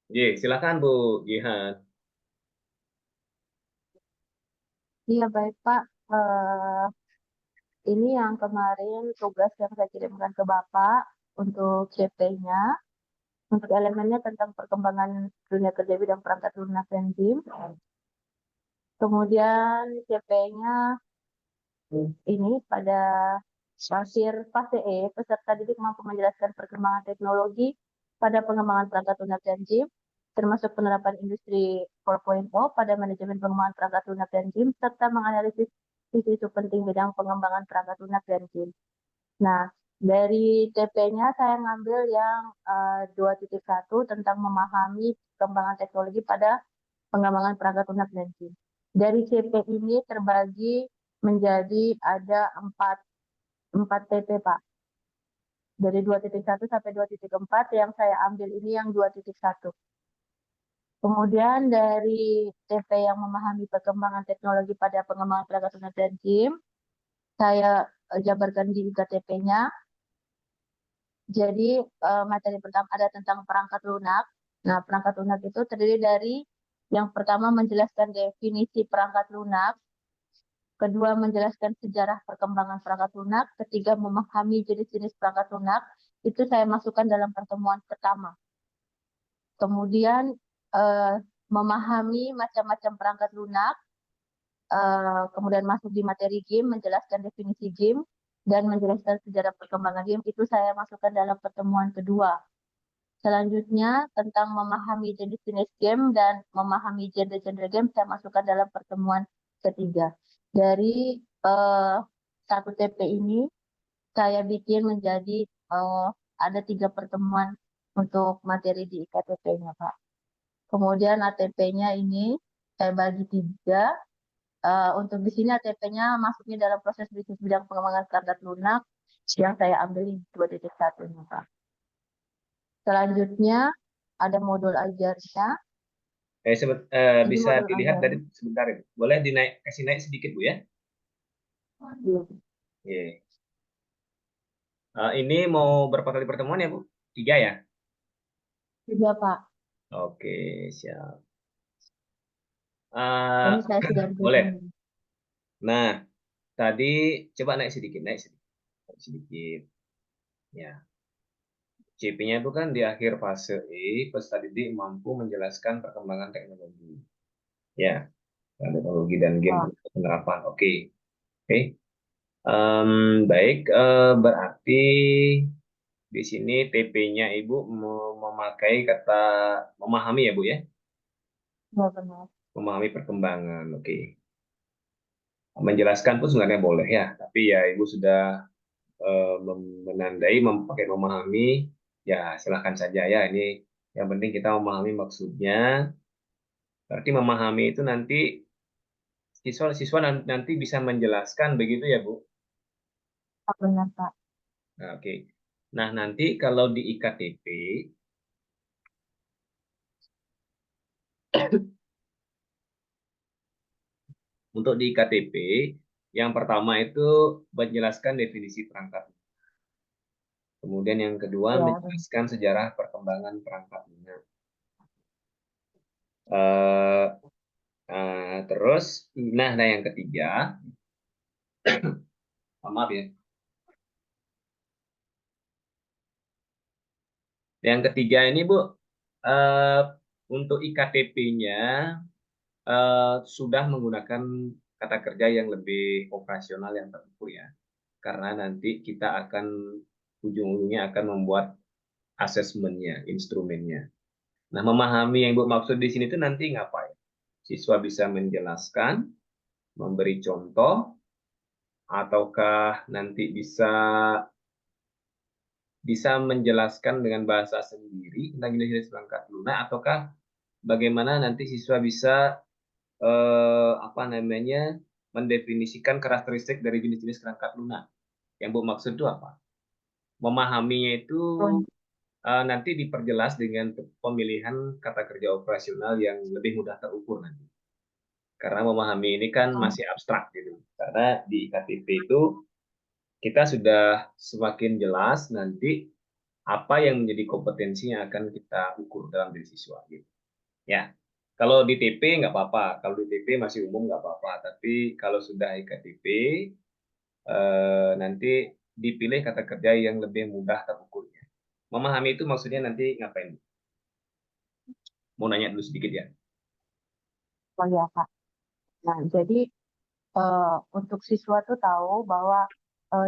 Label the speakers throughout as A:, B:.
A: Silakan Bu Jihan.
B: Iya baik Pak. Ini yang kemarin tugas yang saya kirimkan ke Bapak untuk CP-nya, untuk elemennya tentang perkembangan dunia kerja bidang perangkat lunak dan GIM. Kemudian CP-nya ini pada akhir fase E, peserta didik mampu menjelaskan perkembangan teknologi pada pengembangan perangkat lunak dan GIM, termasuk penerapan industri 4.0 pada manajemen pengembangan perangkat lunak dan GIM, serta menganalisis isu-isu penting bidang pengembangan perangkat lunak dan GIM. Nah, dari TP-nya saya ngambil yang 2.1 tentang memahami perkembangan teknologi pada pengembangan perangkat lunak dan GIM. Dari CP ini terbagi menjadi ada empat TP, Pak. Dari 2.1 sampai 2.4 yang saya ambil ini yang 2.1. Kemudian dari TP yang memahami perkembangan teknologi pada pengembangan perangkat lunak dan GIM, saya jabarkan di TP-nya. Jadi materi pertama ada tentang perangkat lunak. Nah, perangkat lunak itu terdiri dari yang pertama menjelaskan definisi perangkat lunak, kedua menjelaskan sejarah perkembangan perangkat lunak, ketiga memahami jenis-jenis perangkat lunak. Itu saya masukkan dalam pertemuan pertama. Kemudian eh, memahami macam-macam perangkat lunak, kemudian masuk di materi GIM, menjelaskan definisi GIM dan menjelaskan sejarah perkembangan GIM. Itu saya masukkan dalam pertemuan kedua. Selanjutnya, tentang memahami jenis-jenis game dan memahami genre-genre game, saya masukkan dalam pertemuan ketiga. Dari eh, satu TP ini, saya bikin menjadi eh, ada 3 pertemuan untuk materi di IKTP-nya, Pak. Kemudian ATP-nya ini saya bagi 3. Untuk di sini ATP-nya masuknya dalam proses bisnis bidang pengembangan perangkat lunak yang saya ambil di 2.1, Pak. Selanjutnya, ada modul ajarnya. Ini
A: Bisa
B: modul
A: dilihat dari
B: ajarnya.
A: sebentar Ibu. Boleh kasih naik sedikit Bu ya? Iya. Ini mau berapa kali pertemuan ya Bu? 3 ya?
B: Juga, Pak.
A: Oke, siap.
B: Ini
A: Eh,
B: saya sudah briefing.
A: boleh. Nah, tadi coba naik sedikit, naik sedikit. Ya, CP-nya itu kan di akhir fase E, peserta didik mampu menjelaskan perkembangan teknologi. Ya, teknologi dan game
B: Oh,
A: penerapan. Oke, oke. Baik, berarti di sini TP-nya Ibu memakai kata memahami ya Bu ya,
B: ya benar.
A: memahami perkembangan. Oke, menjelaskan pun sebenarnya boleh ya, tapi ya Ibu sudah menandai pakai memahami, ya silahkan saja ya. Ini yang penting kita memahami maksudnya. Berarti memahami itu nanti siswa-siswa nanti bisa menjelaskan begitu ya Bu.
B: Oh, benar, Pak.
A: Nah, oke. Nah, nanti kalau di IKTP, untuk di IKTP, yang pertama itu menjelaskan definisi perangkat. Kemudian yang kedua
B: Ya, benar.
A: menjelaskan sejarah perkembangan perangkat lunak. Eh, terus, nah yang ketiga, maaf ya, yang ketiga ini Bu, eh, untuk IKTP-nya sudah menggunakan kata kerja yang lebih operasional yang terukur ya. Karena nanti kita akan ujung-ujungnya akan membuat asesmennya, instrumennya. Nah, memahami yang Ibu maksud di sini itu nanti ngapain? Siswa bisa menjelaskan, memberi contoh, ataukah nanti bisa bisa menjelaskan dengan bahasa sendiri tentang jenis-jenis perangkat lunak, ataukah bagaimana nanti siswa bisa apa namanya mendefinisikan karakteristik dari jenis-jenis perangkat lunak? Yang Bu maksud itu apa? Memahaminya itu
B: Betul.
A: nanti diperjelas dengan pemilihan kata kerja operasional yang lebih mudah terukur nanti. Karena memahami ini kan masih abstrak gitu. Karena di IKTP itu kita sudah semakin jelas nanti apa yang menjadi kompetensi yang akan kita ukur dalam diri siswa gitu. Ya. Kalau di TP nggak apa-apa, kalau di TP masih umum nggak apa-apa, tapi kalau sudah IKTP nanti dipilih kata kerja yang lebih mudah terukurnya. Memahami itu maksudnya nanti ngapain? Mau nanya dulu sedikit ya.
B: Oh ya Kak. Nah, jadi untuk siswa tuh tahu bahwa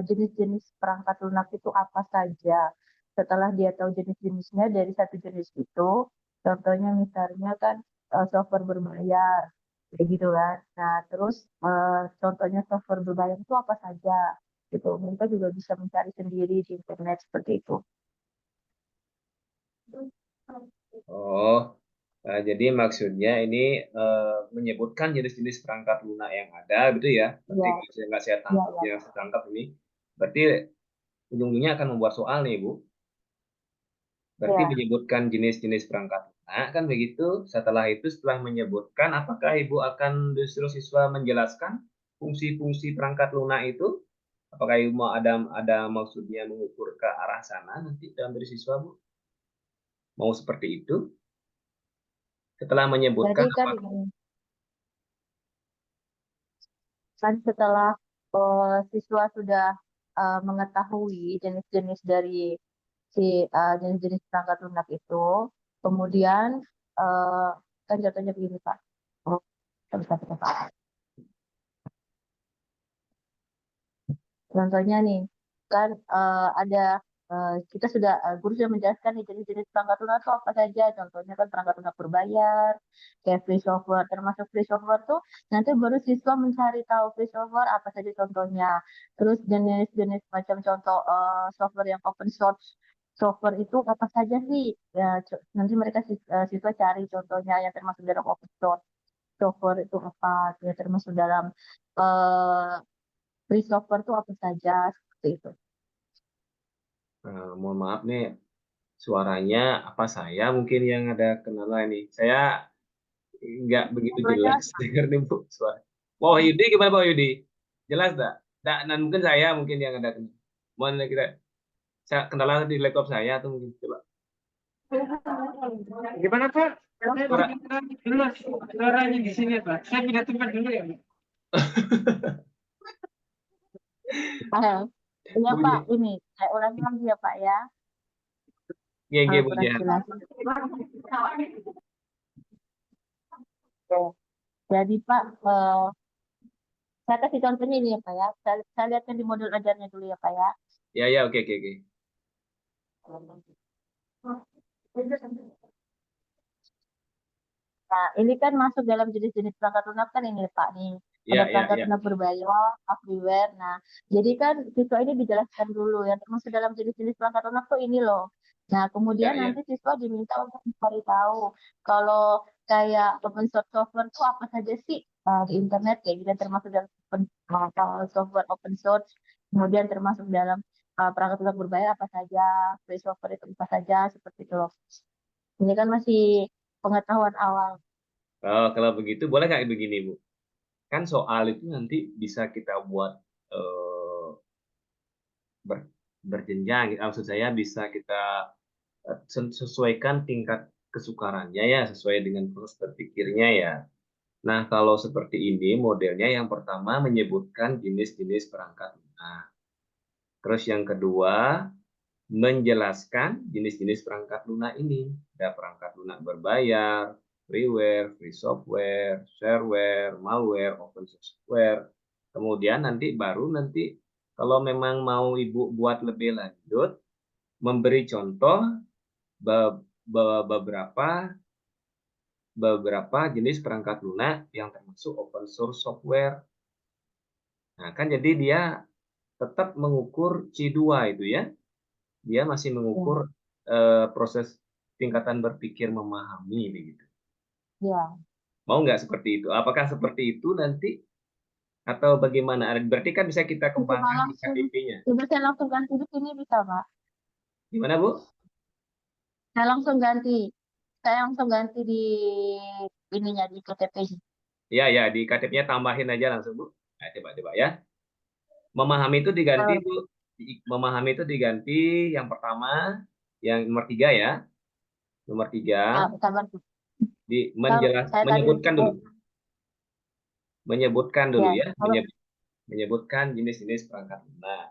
B: jenis-jenis perangkat lunak itu apa saja. Setelah dia tahu jenis-jenisnya dari satu jenis itu, contohnya misalnya kan software berbayar, kayak gitu kan. Nah, terus contohnya software berbayar itu apa saja, gitu. Mereka juga bisa mencari sendiri di internet seperti itu.
A: Oh, jadi maksudnya ini menyebutkan jenis-jenis perangkat lunak yang ada, gitu ya. Berarti
B: Ya,
A: kalau saya nggak saya
B: ya,
A: tangkap,
B: ya.
A: yang saya tangkap ini, berarti ujung-ujungnya akan membuat soal nih, Bu. Berarti
B: Ya.
A: menyebutkan jenis-jenis perangkat lunak, kan begitu. Setelah itu, setelah menyebutkan, apakah Ibu akan justru siswa menjelaskan fungsi-fungsi perangkat lunak itu? Apakah Ibu mau ada maksudnya mengukur ke arah sana nanti dalam diri siswa, Bu? Mau seperti itu? Setelah
B: Jadi
A: menyebutkan
B: kan
A: apa?
B: ini kan setelah siswa sudah mengetahui jenis-jenis dari jenis-jenis perangkat lunak itu, kemudian eh, kan jatuhnya begini Pak. Oh, bisa, bisa, Pak. Contohnya nih, kan kita sudah guru sudah menjelaskan nih jenis-jenis perangkat lunak itu apa saja. Contohnya kan perangkat lunak berbayar, kayak free software, termasuk free software tuh nanti baru siswa mencari tahu free software apa saja contohnya. Terus jenis-jenis macam contoh software yang open source software itu apa saja sih? Ya, nanti mereka siswa cari contohnya yang termasuk dalam open source software itu apa, ya termasuk dalam eh, free software itu apa saja seperti itu.
A: Mohon maaf nih, suaranya apa saya mungkin yang ada kendala ini. Saya nggak begitu
B: Ngobrol
A: jelas
B: jelas, Pak.
A: dengar nih Bu suara. Pak Yudi gimana Pak Yudi? Jelas tak? Dan mungkin saya mungkin yang ada kendala. Mohon kita kendala di laptop saya atau mungkin coba.
C: Gimana Pak? Saya
A: Suara
C: dengar dulu suaranya di sini Pak. Saya pindah tempat dulu ya Pak.
B: Eh, Iya
A: Bu
B: Pak,
A: Yudi.
B: ini saya ulangi lagi ya Pak ya,
A: Nggih,
B: kalau
A: nggih, Bu
B: kurang
A: ya.
B: jelas. Oke. Jadi Pak, saya kasih contohnya ini ya Pak ya. Saya lihatkan di modul ajarnya dulu ya Pak ya.
A: Ya, ya, oke, oke, oke.
B: Nah, ini kan masuk dalam jenis-jenis perangkat lunak kan ini Pak nih. Ada
A: Ya, ya,
B: perangkat
A: ya.
B: lunak berbayar, freeware. Nah, jadi kan siswa ini dijelaskan dulu yang termasuk dalam jenis-jenis perangkat lunak tuh ini loh. Nah, kemudian
A: Ya, ya.
B: nanti siswa diminta untuk mencari tahu kalau kayak open source software itu apa saja sih di internet kayak gitu termasuk dalam kalau software open source, kemudian termasuk dalam perangkat lunak berbayar apa saja, free software itu apa saja seperti itu loh. Ini kan masih pengetahuan awal.
A: Kalau begitu boleh nggak begini Bu? Kan soal itu nanti bisa kita buat eh, ber- berjenjang. Maksud saya bisa kita sesuaikan tingkat kesukarannya ya, sesuai dengan proses berpikirnya ya. Nah, kalau seperti ini modelnya yang pertama menyebutkan jenis-jenis perangkat lunak. Terus yang kedua menjelaskan jenis-jenis perangkat lunak ini. Ada perangkat lunak berbayar, freeware, free software, shareware, malware, open software. Kemudian nanti kalau memang mau Ibu buat lebih lanjut, memberi contoh beberapa beberapa jenis perangkat lunak yang termasuk open source software. Nah, kan jadi dia tetap mengukur C2 itu ya. Dia masih mengukur
B: Ya,
A: proses tingkatan berpikir memahami begitu.
B: ya.
A: Mau nggak seperti itu? Apakah seperti itu nanti atau bagaimana? Berarti kan bisa kita
B: Coba
A: kembangkan di
B: langsung,
A: KTP-nya.
B: coba saya langsung ganti di sini bisa, Pak?
A: Gimana, Bu?
B: Saya langsung ganti. Saya langsung ganti di ininya di KTP-nya.
A: Ya, ya, di KTP-nya tambahin aja langsung, Bu. Nah, coba-coba ya. Memahami itu diganti,
B: Eh,
A: Bu. Memahami itu diganti yang pertama. Yang nomor 3 ya. Nomor 3
B: sabar. Saya tadi
A: menyebutkan dulu.
B: lupa.
A: Menyebutkan dulu
B: Ya,
A: ya.
B: kalau
A: Menyebutkan jenis-jenis perangkat lunak.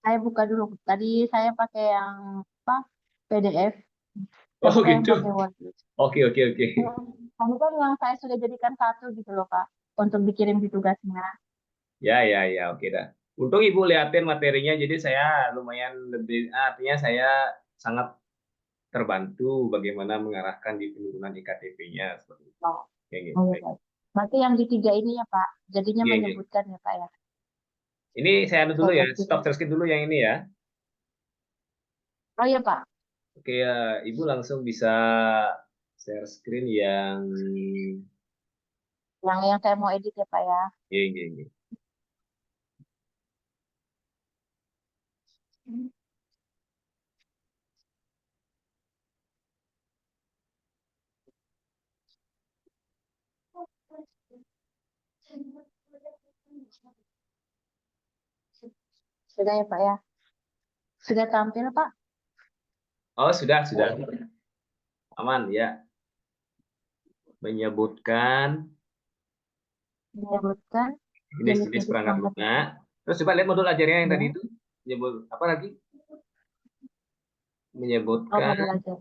B: saya buka dulu. Tadi saya pakai yang apa? PDF.
A: Oh
B: Coba yang
A: gitu.
B: pakai Word.
A: Oke, oke, oke.
B: Kamu kan yang saya sudah jadikan satu gitu loh, Kak, untuk dikirim di tugasnya.
A: Ya, ya, ya, oke dah. Untung Ibu liatin materinya, jadi saya lumayan lebih, artinya saya sangat terbantu bagaimana mengarahkan di penurunan IKTP-nya seperti itu.
B: Oh,
A: Kayak gitu.
B: oh ya,
A: Baik.
B: Pak. Berarti yang di tiga ini ya, Pak. Jadinya
A: Iya, iya.
B: menyebutkan ya, Pak ya.
A: Ini saya anu dulu
B: Saya
A: ya,
B: kasih.
A: stop share screen dulu yang ini ya.
B: Oh ya, Pak.
A: Oke ya, Ibu langsung bisa share screen yang
B: Yang saya mau edit ya, Pak ya.
A: ini.
B: Sudah ya, Pak ya. Sudah tampil, Pak.
A: Oh, sudah. Aman ya. Menyebutkan
B: Menyebutkan
A: jenis-jenis
B: jenis-jenis
A: perangkat
B: perangkat
A: lunak. Terus coba lihat modul ajarnya yang tadi
B: ya.
A: itu. Menyebut apa lagi?
B: Oh,
A: Menyebutkan.
B: model aja.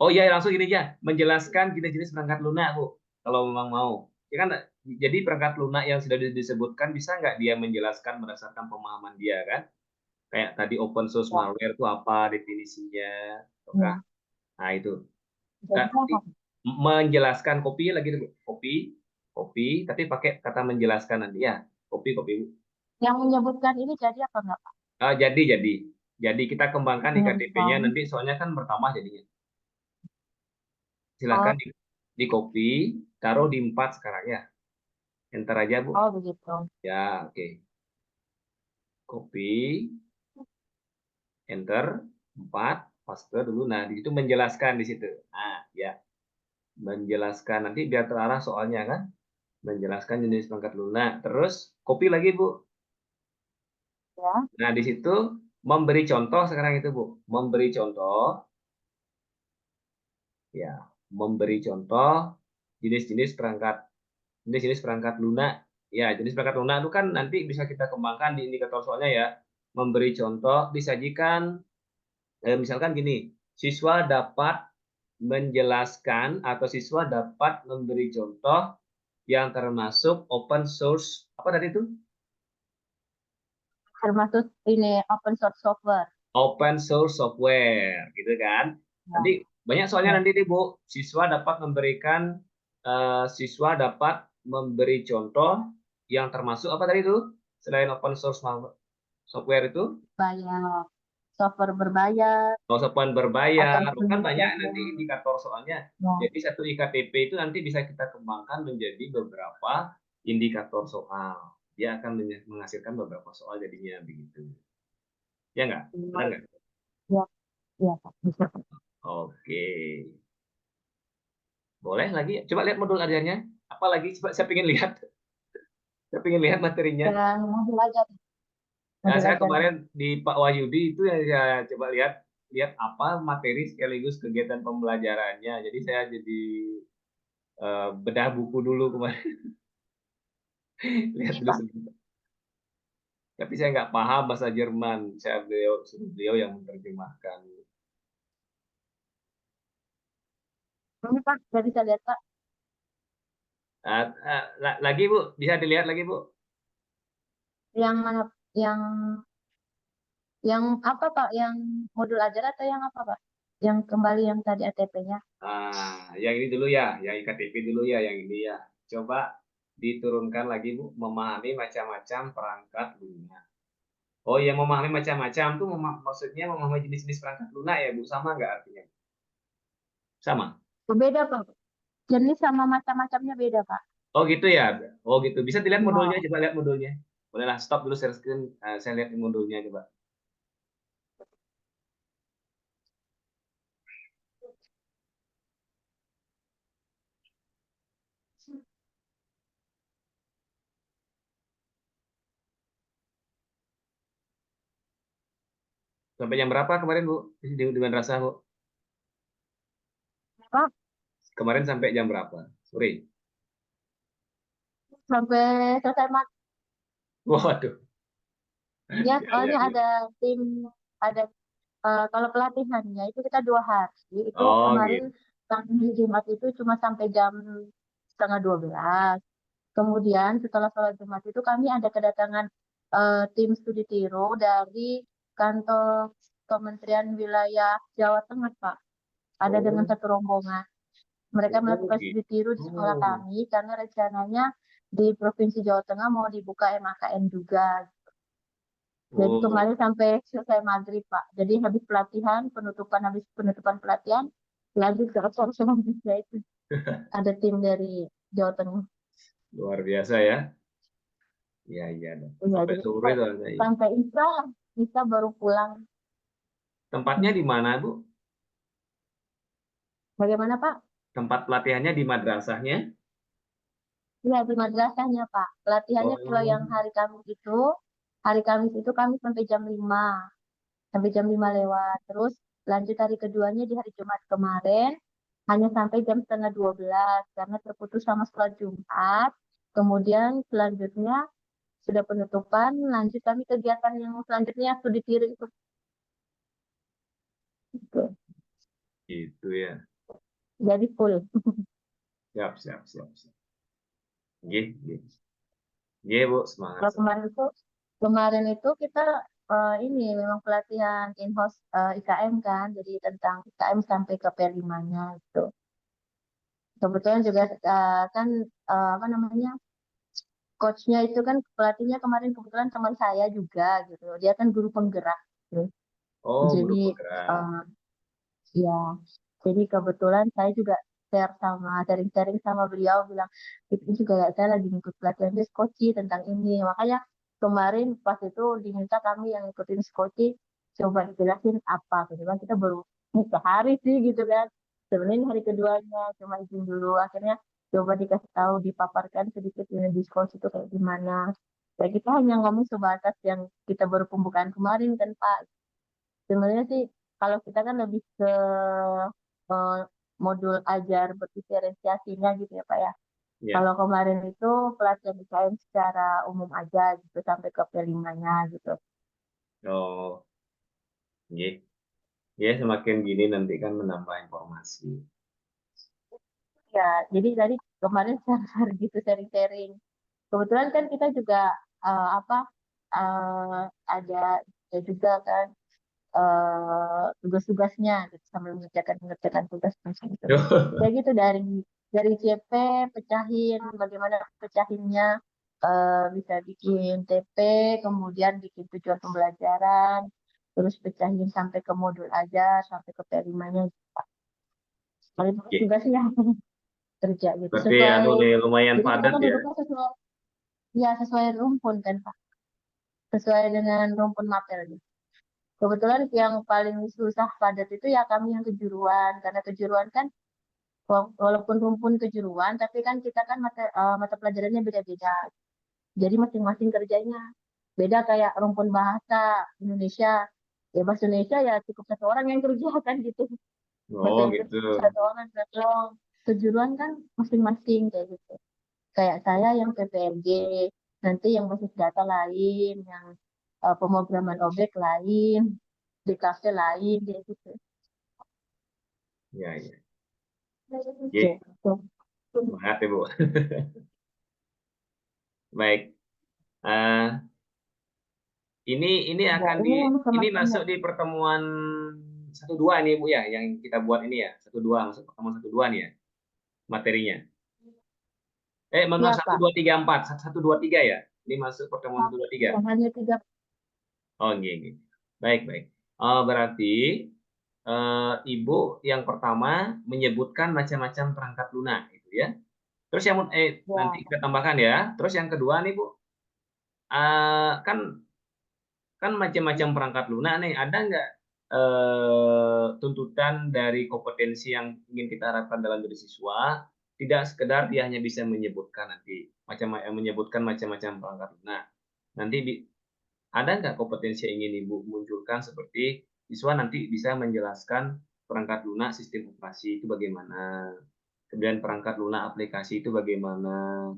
A: Oh iya, langsung ini aja. Menjelaskan jenis-jenis perangkat lunak, Bu. Kalau memang mau. Ya kan, jadi perangkat lunak yang sudah disebutkan bisa nggak dia menjelaskan berdasarkan pemahaman dia kan? Kayak tadi open source
B: Ya,
A: malware itu apa definisinya, ataukah?
B: ya.
A: Nah itu.
B: Jadi
A: Nah,
B: apa?
A: menjelaskan kopi lagi tuh, Bu. Kopi, tapi pakai kata menjelaskan nanti ya. Kopi.
B: Yang menyebutkan ini jadi apa enggak, Pak?
A: Ah, jadi kita kembangkan IKTP-nya
B: Menyebutkan.
A: nanti soalnya kan bertambah jadinya. Silakan
B: Oh,
A: di copy, taruh di 4 sekarang ya. Enter aja, Bu.
B: oh begitu.
A: Ya, oke. Copy, enter, 4 paste dulu. Nah, di situ menjelaskan di situ. Nah, ya. Menjelaskan nanti biar terarah soalnya kan. Menjelaskan jenis perangkat lunak. Terus copy lagi, Bu.
B: Ya.
A: Nah, di situ memberi contoh sekarang itu, Bu. Memberi contoh, ya. Memberi contoh jenis-jenis perangkat lunak. Ya, jenis perangkat lunak itu kan nanti bisa kita kembangkan di indikator soalnya ya. Memberi contoh, disajikan, misalkan gini, siswa dapat menjelaskan atau siswa dapat memberi contoh yang termasuk open source, apa tadi itu?
B: Termasuk ini open source software.
A: Open source software, gitu kan?
B: Ya,
A: Nanti banyak soalnya
B: ya.
A: nanti nih Bu, siswa dapat memberi contoh yang termasuk apa tadi itu? Selain open source software itu,
B: Bayar. Software berbayar
A: software berbayar,
B: ataupun
A: kan banyak nanti
B: yang
A: indikator soalnya.
B: ya,
A: Jadi satu IKTP itu nanti bisa kita kembangkan menjadi beberapa indikator soal. Dia akan menghasilkan beberapa soal jadinya begitu. Ya nggak? Benar nggak?
B: ya, ya, Pak. Bisa.
A: Oke. Boleh lagi? Coba lihat modul ajarnya. Apa lagi? Coba saya pengen lihat. Saya pengen lihat materinya.
B: Dan modul aja,
A: Nah,
B: modul
A: saya
B: ajarnya.
A: kemarin di Pak Wahyudi itu ya saya coba lihat lihat apa materi sekaligus kegiatan pembelajarannya. Jadi saya jadi bedah buku dulu kemarin. Lihat
B: Ini,
A: dulu
B: Pak.
A: sebentar. Tapi saya nggak paham bahasa Jerman. Saya suruh beliau yang menerjemahkan.
B: Ini, Pak. Nggak bisa lihat, Pak.
A: Lagi Bu, bisa dilihat lagi Bu.
B: Yang mana? Yang yang apa, Pak? Yang modul ajar atau yang apa, Pak? Yang kembali yang tadi ATP-nya.
A: Yang ini dulu ya, yang IKTP dulu ya, yang ini ya. Coba diturunkan lagi Bu, memahami macam-macam perangkat lunak. Oh, yang memahami macam-macam tuh maksudnya memahami jenis-jenis perangkat lunak ya Bu, sama nggak artinya? Sama.
B: Beda, Pak. Jenis sama macam-macamnya beda, Pak.
A: Oh gitu ya. Oh gitu. Bisa dilihat modulnya,
B: Ya.
A: coba lihat modulnya. Bolehlah stop dulu share screen. Saya lihat modulnya coba. Sampai jam berapa kemarin, Bu? Di madrasah, Bu?
B: Pak,
A: Kemarin sampai jam berapa? Sore.
B: sampai selesai
A: Waduh.
B: ya,
A: Ya, ya,
B: soalnya
A: ya.
B: ada tim, ada kalau pelatihannya itu kita 2 hari. Itu
A: Oh,
B: kemarin
A: gitu.
B: hari Jumat itu cuma sampai jam setengah 12. Kemudian setelah sholat Jumat itu kami ada kedatangan tim studi tiru dari kantor Kementerian Wilayah Jawa Tengah, Pak. Ada dengan
A: Oh,
B: satu rombongan. Mereka
A: oh,
B: melakukan studi
A: gitu.
B: tiru di sekolah
A: Oh,
B: kami karena rencananya di Provinsi Jawa Tengah mau dibuka MAKN juga. Jadi
A: oh,
B: kemarin sampai selesai maghrib, Pak. Jadi habis penutupan pelatihan, lanjut ke acara selanjutnya itu. Ada tim dari Jawa Tengah.
A: luar biasa ya. Iya, iya.
B: Iya,
A: Sampai
B: jadi
A: sore
B: sampai
A: itu ada.
B: sampai Isya baru pulang.
A: Tempatnya
B: Hmm.
A: di mana, Bu?
B: Bagaimana, Pak?
A: Tempat pelatihannya di madrasahnya?
B: Iya, di madrasahnya, Pak. Pelatihannya kalau
A: Oh,
B: yang hari Kamis itu kami sampai jam 5 lewat. Terus lanjut hari keduanya di hari Jumat kemarin, hanya sampai jam setengah 12 karena terputus sama sholat Jumat. Kemudian selanjutnya sudah penutupan, lanjut kami kegiatan yang selanjutnya studi tiru itu. Gitu.
A: gitu ya.
B: Jadi full.
A: Siap, siap, siap, siap. Gitu, gitu. Iya, Bu, semangat.
B: Kalau
A: Semangat.
B: kemarin itu kita ini memang pelatihan in-house IKM kan, jadi tentang IKM sampai ke P5-nya itu. Kebetulan juga kan apa namanya, coachnya itu kan pelatihnya kemarin kebetulan teman saya juga gitu. Dia kan guru penggerak gitu.
A: Oh,
B: Jadi
A: guru penggerak.
B: eh, ya, jadi kebetulan saya juga sharing-sharing sama beliau bilang itu juga saya lagi ngikut pelatihan di Skoci tentang ini. Makanya kemarin pas itu diminta kami yang ikutin Skoci coba dijelasin apa gitu kan kita baru sehari sih gitu kan. Sebenarnya ini hari keduanya cuma izin dulu akhirnya coba dikasih tahu dipaparkan sedikit ini di Skoci itu kayak gimana. Ya kita hanya ngomong sebatas yang kita baru pembukaan kemarin kan Pak. Sebenarnya sih kalau kita kan lebih ke eh, modul ajar berdiferensiasinya gitu ya Pak ya.
A: Ya.
B: Kalau kemarin itu pelatihan IKM secara umum aja gitu sampai ke P5-nya gitu.
A: Oh, iya. Ya, semakin gini nanti kan menambah informasi.
B: Ya, jadi tadi kemarin share gitu sharing-sharing. Kebetulan kan kita juga apa ada ya juga kan tugas-tugasnya gitu, sambil mengerjakan mengerjakan tugas macam itu. Ya gitu dari CP pecahin bagaimana pecahinnya bisa bikin TP, kemudian bikin tujuan pembelajaran, terus pecahin sampai ke modul aja sampai ke P5-nya. Paling
A: Oke.
B: juga sih ya kerja gitu
A: Berarti
B: sesuai.
A: anu nih lumayan
B: Jadi kita
A: padat
B: kan
A: ya.
B: duduknya sesuai ya sesuai rumpun kan Pak, sesuai dengan rumpun materi. Kebetulan yang paling susah padat itu ya kami yang kejuruan karena kejuruan kan walaupun rumpun kejuruan, tapi kan kita kan mata pelajarannya beda-beda. Jadi masing-masing kerjanya beda kayak rumpun bahasa Indonesia. Ya bahasa Indonesia ya cukup satu orang yang kerja kan gitu. Bahasa
A: Oh,
B: Inggris
A: gitu.
B: satu orang. Kalau kejuruan kan masing-masing kayak gitu. Kayak saya yang PPLG, nanti yang basis data lain, yang pemrograman objek lain, di kafe lain, kayak gitu.
A: Ya, ya. Oke,
B: Gitu.
A: semangat ya, Bu. Baik. Eh, ini
B: Ya,
A: akan
B: ini yang
A: ini
B: semacamnya.
A: masuk di pertemuan 1-2 nih, Bu ya, yang kita buat ini ya. 1-2 masuk pertemuan 1-2 nih ya materinya.
B: Ya,
A: Satu
B: Pak.
A: dua tiga empat, 1-2-3 ya. Ini masuk pertemuan 1-2-3.
B: Yang hanya tiga.
A: Oh, gini. Baik, baik. Berarti Ibu yang pertama menyebutkan macam-macam perangkat lunak, gitu ya. Terus yang nanti
B: Ya,
A: kita tambahkan ya. Terus yang kedua nih Bu, kan kan macam-macam perangkat lunak nih. Ada nggak tuntutan dari kompetensi yang ingin kita harapkan dalam diri siswa? Tidak sekedar dia hanya bisa menyebutkan nanti menyebutkan macam-macam perangkat lunak. Nanti ada nggak kompetensi yang ingin Ibu munculkan seperti siswa nanti bisa menjelaskan perangkat lunak sistem operasi itu bagaimana, kemudian perangkat lunak aplikasi itu bagaimana,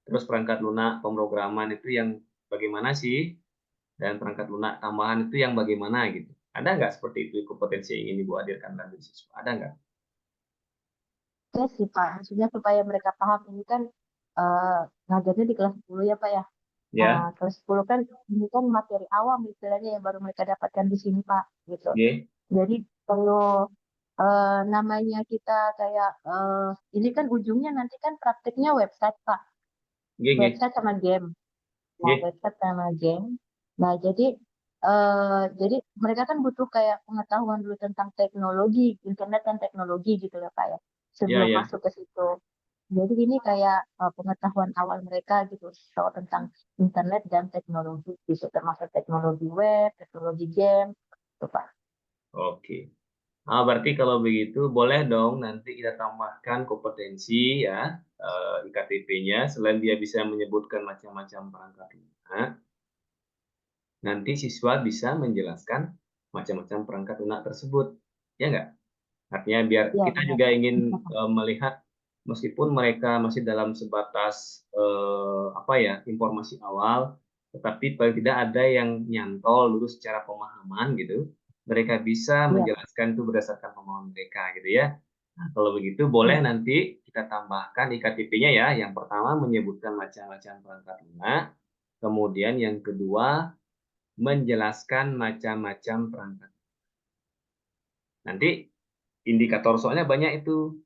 A: terus perangkat lunak pemrograman itu yang bagaimana sih, dan perangkat lunak tambahan itu yang bagaimana gitu. Ada nggak seperti itu kompetensi yang ingin Ibu hadirkan dalam diri siswa? Ada nggak?
B: Ya sih Pak, maksudnya supaya mereka paham ini kan eh, ngajarnya di kelas 10 ya Pak ya.
A: Ya,
B: Kelas 10 kan ini kan materi awam istilahnya yang baru mereka dapatkan di sini Pak gitu.
A: oke,
B: Jadi perlu namanya kita kayak ini kan ujungnya nanti kan praktiknya website Pak,
A: oke, oke,
B: website sama game. Nah,
A: oke.
B: website sama game. Nah, jadi mereka kan butuh kayak pengetahuan dulu tentang teknologi, internet dan teknologi gitu ya Pak ya,
A: Ya,
B: sebelum
A: ya.
B: masuk ke situ. Jadi ini kayak pengetahuan awal mereka gitu soal tentang internet dan teknologi gitu, termasuk teknologi web, teknologi game, gitu Pak.
A: Oke. Berarti kalau begitu boleh dong nanti kita tambahkan kompetensi ya, IKTP-nya selain dia bisa menyebutkan macam-macam perangkat lunak, nanti siswa bisa menjelaskan macam-macam perangkat lunak tersebut. Ya nggak? Artinya biar
B: Iya
A: kita
B: benar
A: juga
B: Pak.
A: ingin
B: Bisa, Pak.
A: melihat meskipun mereka masih dalam sebatas apa ya, informasi awal, tetapi paling tidak ada yang nyantol dulu secara pemahaman gitu. Mereka bisa
B: Iya,
A: menjelaskan itu berdasarkan pemahaman mereka gitu ya. Nah, kalau begitu boleh
B: iya.
A: nanti kita tambahkan IKTP-nya ya. Yang pertama menyebutkan macam-macam perangkat lunak, kemudian yang kedua menjelaskan macam-macam perangkat. Nanti indikator soalnya banyak itu.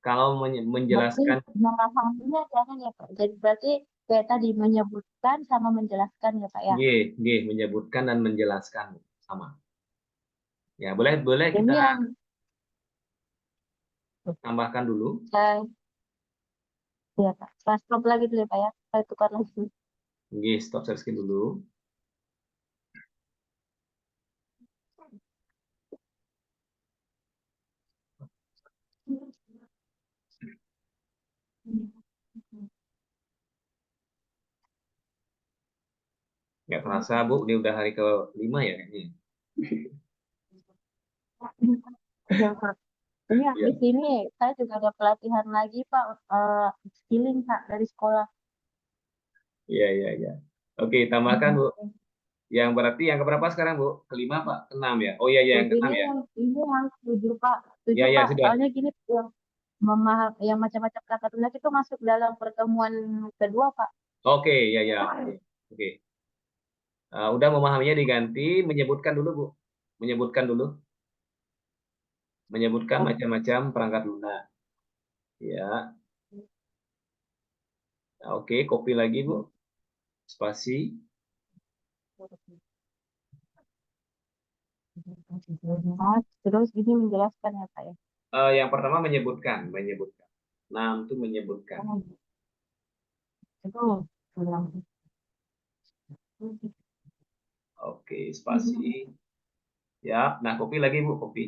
A: Kalau
B: Berarti
A: menjelaskan,
B: memahaminya jangan ya Pak. Jadi berarti kayak tadi menyebutkan sama menjelaskan ya Pak ya.
A: G, G, menyebutkan dan menjelaskan sama. Ya, boleh boleh kita
B: Ini yang
A: tambahkan dulu.
B: saya, ya Pak. Saya stop lagi dulu ya Pak ya. Saya tukar lagi.
A: G, stop share screen dulu. Nggak terasa, Bu, ini udah hari ke-5 ya kayaknya.
B: Iya, Pak. Ini
A: Iya,
B: habis ini saya juga ada pelatihan lagi Pak, skilling Pak dari sekolah.
A: iya, iya, iya. Oke, tambahkan, Bu. Yang berarti yang keberapa sekarang, Bu? Kelima, Pak? Keenam ya? Oh iya, iya, yang keenam ya?
B: Ini yang tujuh Pak,
A: Iya,
B: tujuh
A: iya,
B: Pak.
A: sudah.
B: Soalnya gini yang macam-macam perangkat lunak itu masuk dalam pertemuan kedua Pak.
A: Oke, iya, iya. Oke. Oke. Udah memahaminya diganti, menyebutkan dulu, Bu. Menyebutkan dulu. Menyebutkan macam-macam perangkat lunak. Ya, oke, copy lagi, Bu. Spasi.
B: Terus ini menjelaskan ya Pak ya.
A: Yang pertama menyebutkan. Nah, itu menyebutkan.
B: Oh, itu bilang.
A: Oke, spasi. Ya, nah copy lagi Bu, copy.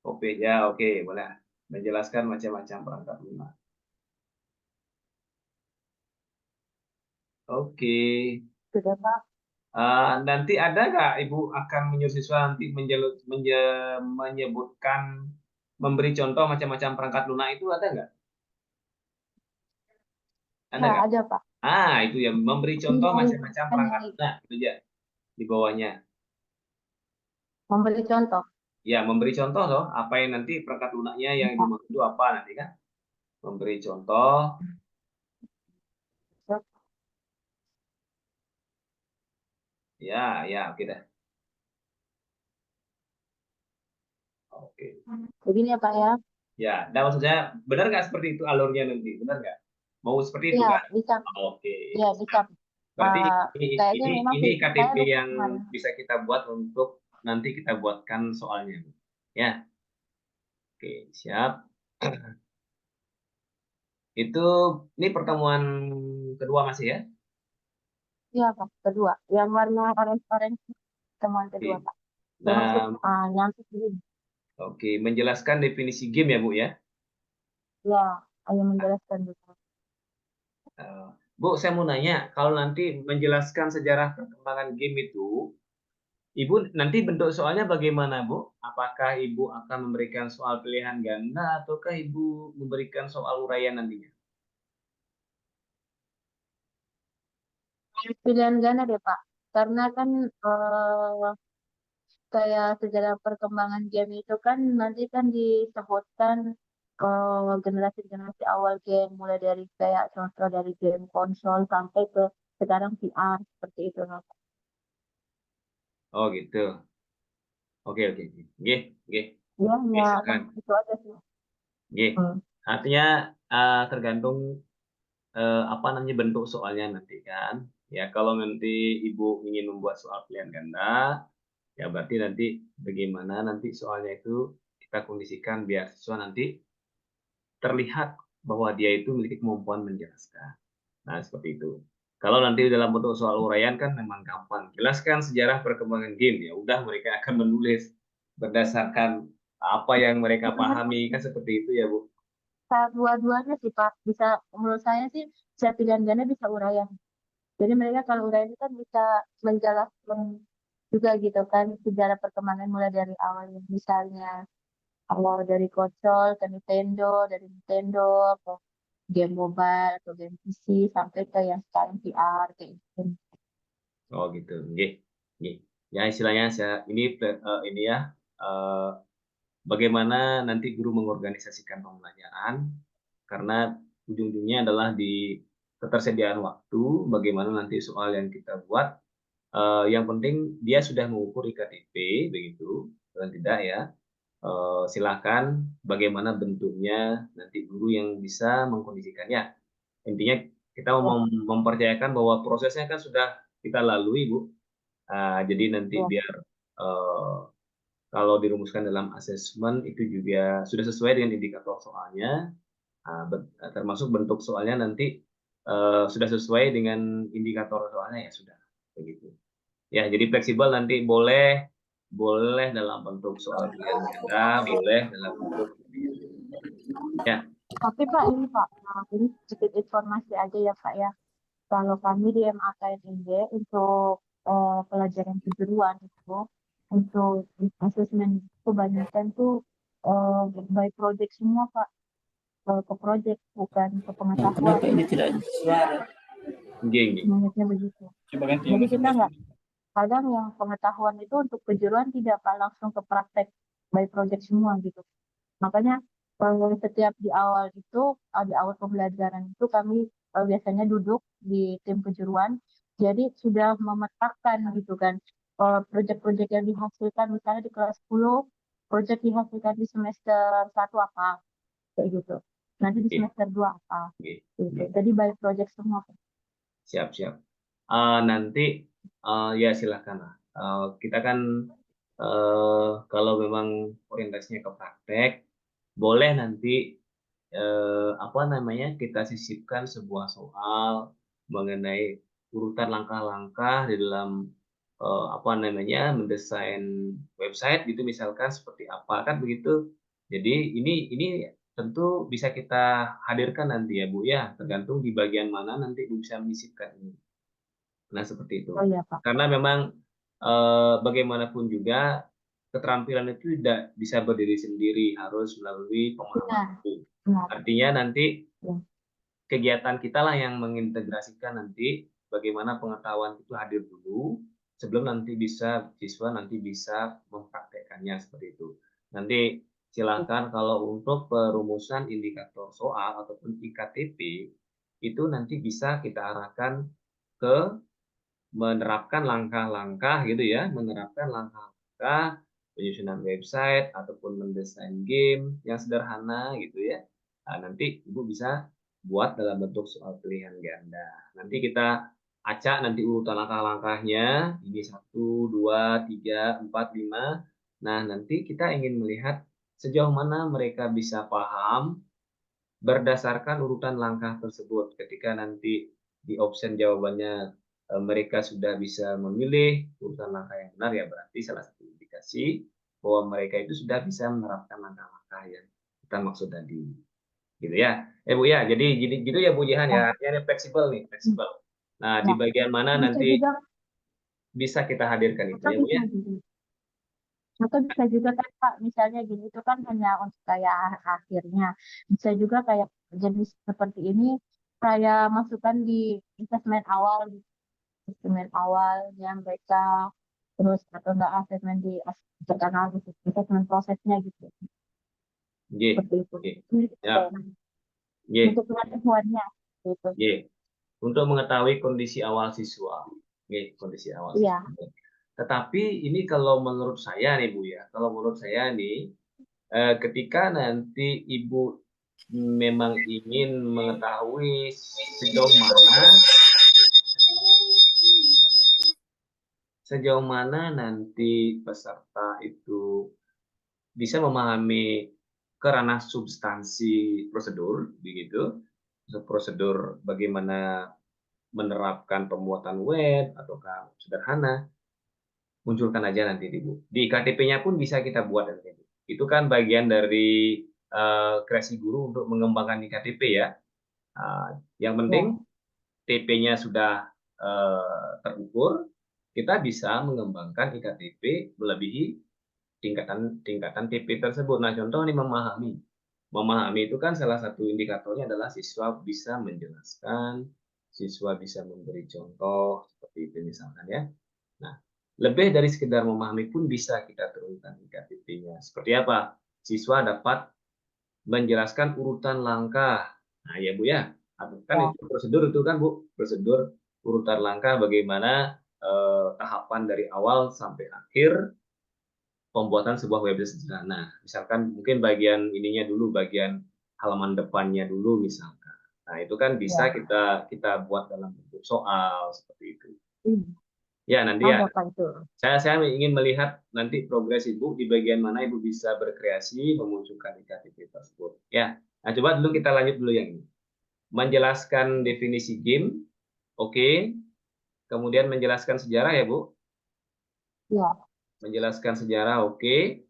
A: Copy ya, oke, boleh. Menjelaskan macam-macam perangkat lunak. Oke.
B: Sudah Pak.
A: Nanti ada nggak Ibu akan menyuruh siswa nanti menyebutkan, memberi contoh macam-macam perangkat lunak itu ada nggak? Ada
B: Ya
A: nggak?
B: ada Pak.
A: Itu ya, memberi contoh
B: Nyari,
A: macam-macam perangkat
B: nyari.
A: lunak, itu aja di bawahnya.
B: Memberi contoh.
A: Ya, memberi contoh loh, apa yang nanti perangkat lunaknya yang dimaksud itu apa nanti kan? Memberi contoh, ya, ya, oke dah. Oke.
B: Begini ya Pak ya.
A: Ya, dan maksudnya benar nggak seperti itu alurnya nanti? Benar nggak? Mau seperti itu
B: Iya
A: kan?
B: bisa.
A: Oke.
B: Iya bisa.
A: Berarti
B: Eh, kayaknya
A: ini
B: memang
A: ini
B: visi saya
A: KTP
B: udah
A: yang
B: kemarin.
A: bisa kita buat untuk nanti kita buatkan soalnya. Ya, oke, siap. Itu ini pertemuan kedua masih ya?
B: Iya Pak. Kedua. Yang warna orange-orange temuan kedua
A: Oke.
B: Pak. Termasuk
A: Nah,
B: nyantik ini.
A: oke, menjelaskan definisi game ya, Bu ya.
B: Ya, ayo menjelaskan dulu.
A: Eh, Bu, saya mau nanya, kalau nanti menjelaskan sejarah perkembangan game itu, Ibu nanti bentuk soalnya bagaimana, Bu? Apakah Ibu akan memberikan soal pilihan ganda ataukah Ibu memberikan soal uraian nantinya?
B: Pilihan ganda deh Pak, karena kan kayak sejarah perkembangan game itu kan nanti kan disebutkan generasi-generasi awal game, mulai dari kayak contoh dari game konsol sampai ke sekarang VR seperti itu loh.
A: Oh gitu. Oke oke. Nggih, nggih.
B: Ya,
A: Nggih,
B: ya,
A: silakan.
B: itu aja sih.
A: Nggih.
B: Hmm.
A: Artinya tergantung apa namanya bentuk soalnya nanti kan. Ya kalau nanti Ibu ingin membuat soal pilihan ganda, ya berarti nanti bagaimana nanti soalnya itu kita kondisikan biar siswa nanti terlihat bahwa dia itu memiliki kemampuan menjelaskan. Nah, seperti itu. Kalau nanti dalam bentuk soal uraian kan memang gampang. Jelaskan sejarah perkembangan game, ya udah mereka akan menulis berdasarkan apa yang mereka
B: Sebenarnya
A: pahami kan seperti itu ya, Bu.
B: dua-duanya sih Pak, bisa menurut saya sih bisa pilihan ganda bisa uraian. Jadi mereka kalau uraian itu kan bisa menjelaskan juga gitu kan sejarah perkembangan mulai dari awal misalnya awal dari konsol ke Nintendo, dari Nintendo ke game mobile atau game PC sampai ke yang sekarang VR kayak gitu.
A: Oh gitu. Nggih. Nggih. Ya istilahnya saya ini ya eh, bagaimana nanti guru mengorganisasikan pembelajaran karena ujung-ujungnya adalah di ketersediaan waktu, bagaimana nanti soal yang kita buat. Yang penting dia sudah mengukur IKTP begitu, dan tidak ya. Silakan bagaimana bentuknya nanti guru yang bisa mengkondisikannya. Intinya kita
B: Ya,
A: mempercayakan bahwa prosesnya kan sudah kita lalui, Bu. Jadi nanti
B: ya.
A: biar eh, kalau dirumuskan dalam asesmen itu juga sudah sesuai dengan indikator soalnya, termasuk bentuk soalnya nanti sudah sesuai dengan indikator soalnya ya sudah begitu. Ya, jadi fleksibel nanti boleh boleh dalam bentuk soal pilihan ganda, boleh dalam bentuk pilihan. Ya,
B: Tapi Pak ini Pak, ini sedikit informasi aja ya Pak ya. Kalau kami di MAKNID untuk pelajaran kejuruan itu untuk asesmen kebanyakan tuh eh, by project semua Pak. Ke project bukan ke
C: Nah,
B: pengetahuan.
C: kenapa ini tidak suara?
A: gini.
B: Banyaknya begitu.
C: Coba ganti yang
B: Jadi kita
C: SMS
B: nggak
C: ini.
B: kadang yang pengetahuan itu untuk kejuruan tidak Pak langsung ke praktek by project semua gitu. Makanya setiap di awal itu, di awal pembelajaran itu kami biasanya duduk di tim kejuruan, jadi sudah memetakan gitu kan, proyek-proyek yang dihasilkan misalnya di kelas 10, proyek dihasilkan di semester 1 apa, kayak gitu. Nanti di
A: Oke,
B: semester 2 apa,
A: oke,
B: gitu.
A: oke.
B: Jadi by project semua.
A: Siap, siap. Nanti ya silakan lah. Kita kan kalau memang orientasinya ke praktek, boleh nanti apa namanya kita sisipkan sebuah soal mengenai urutan langkah-langkah di dalam apa namanya mendesain website gitu misalkan seperti apa kan begitu. Jadi ini tentu bisa kita hadirkan nanti ya Bu ya, tergantung di bagian mana nanti Bu bisa menyisipkan ini. Nah, seperti itu.
B: Oh iya Pak.
A: Karena memang bagaimanapun juga keterampilan itu tidak bisa berdiri sendiri, harus melalui pemahaman
B: Benar,
A: itu.
B: benar.
A: Artinya nanti
B: Ya.
A: kegiatan kita lah yang mengintegrasikan nanti bagaimana pengetahuan itu hadir dulu sebelum nanti bisa siswa nanti bisa mempraktekkannya seperti itu. Nanti silakan kalau untuk perumusan indikator soal ataupun IKTP itu nanti bisa kita arahkan ke menerapkan langkah-langkah gitu ya, menerapkan langkah-langkah penyusunan website ataupun mendesain game yang sederhana gitu ya. Nah, nanti Ibu bisa buat dalam bentuk soal pilihan ganda. Nanti kita acak nanti urutan langkah-langkahnya, ini 1, 2, 3, 4, 5. Nah, nanti kita ingin melihat sejauh mana mereka bisa paham berdasarkan urutan langkah tersebut. Ketika nanti di option jawabannya mereka sudah bisa memilih urutan langkah yang benar, ya berarti salah satu indikasi bahwa mereka itu sudah bisa menerapkan langkah-langkah yang kita maksud tadi. gitu ya. Bu ya, jadi gitu ya Bu Jihan ya, artinya fleksibel nih, fleksibel. Nah, di
B: Ya,
A: bagian mana
B: bisa
A: nanti
B: juga
A: bisa kita hadirkan itu
B: atau
A: ya Bu
B: bisa
A: ya?
B: juga atau bisa juga kan Pak, misalnya gini itu kan hanya untuk kayak akhirnya. Bisa juga kayak jenis seperti ini saya masukkan di asesmen awal, di asesmen awalnya mereka, terus atau enggak asesmen di internal gitu, asesmen prosesnya gitu.
A: G,
B: Seperti itu.
A: G.
B: Ini
A: Ya, G,
B: untuk pengetahuannya gitu.
A: G. Untuk mengetahui kondisi awal siswa. G, kondisi awal
B: Iya.
A: siswa. Tetapi ini kalau menurut saya nih Bu ya, kalau menurut saya nih, ketika nanti Ibu memang ingin mengetahui sejauh mana nanti peserta itu bisa memahami ke ranah substansi prosedur, begitu, prosedur bagaimana menerapkan pembuatan web ataukah sederhana, munculkan aja nanti Bu. Di KTP-nya pun bisa kita buat nanti Bu. Itu kan bagian dari kreasi guru untuk mengembangkan IKTP ya. Yang penting
B: Ya.
A: TP-nya sudah terukur, kita bisa mengembangkan IKTP melebihi tingkatan TP tersebut. Nah, contoh nih memahami. Memahami itu kan salah satu indikatornya adalah siswa bisa menjelaskan, siswa bisa memberi contoh, seperti itu misalkan ya. Nah, lebih dari sekedar memahami pun bisa kita turunkan IKTP-nya. Seperti apa? Siswa dapat menjelaskan urutan langkah. Nah, ya Bu ya. Kan
B: Ya.
A: itu prosedur itu kan Bu, prosedur urutan langkah bagaimana tahapan dari awal sampai akhir pembuatan sebuah website sederhana. Misalkan mungkin bagian ininya dulu, bagian halaman depannya dulu misalkan. Nah, itu kan bisa
B: Ya.
A: kita buat dalam bentuk soal seperti itu.
B: Hmm.
A: Ya, nanti ya.
B: Ada Pak itu.
A: Saya ingin melihat nanti progres Ibu di bagian mana Ibu bisa berkreasi memunculkan IKTP tersebut. Ya. Nah, coba dulu kita lanjut dulu yang ini. Menjelaskan definisi game, oke. Kemudian menjelaskan sejarah ya, Bu.
B: Ya.
A: Menjelaskan sejarah, oke.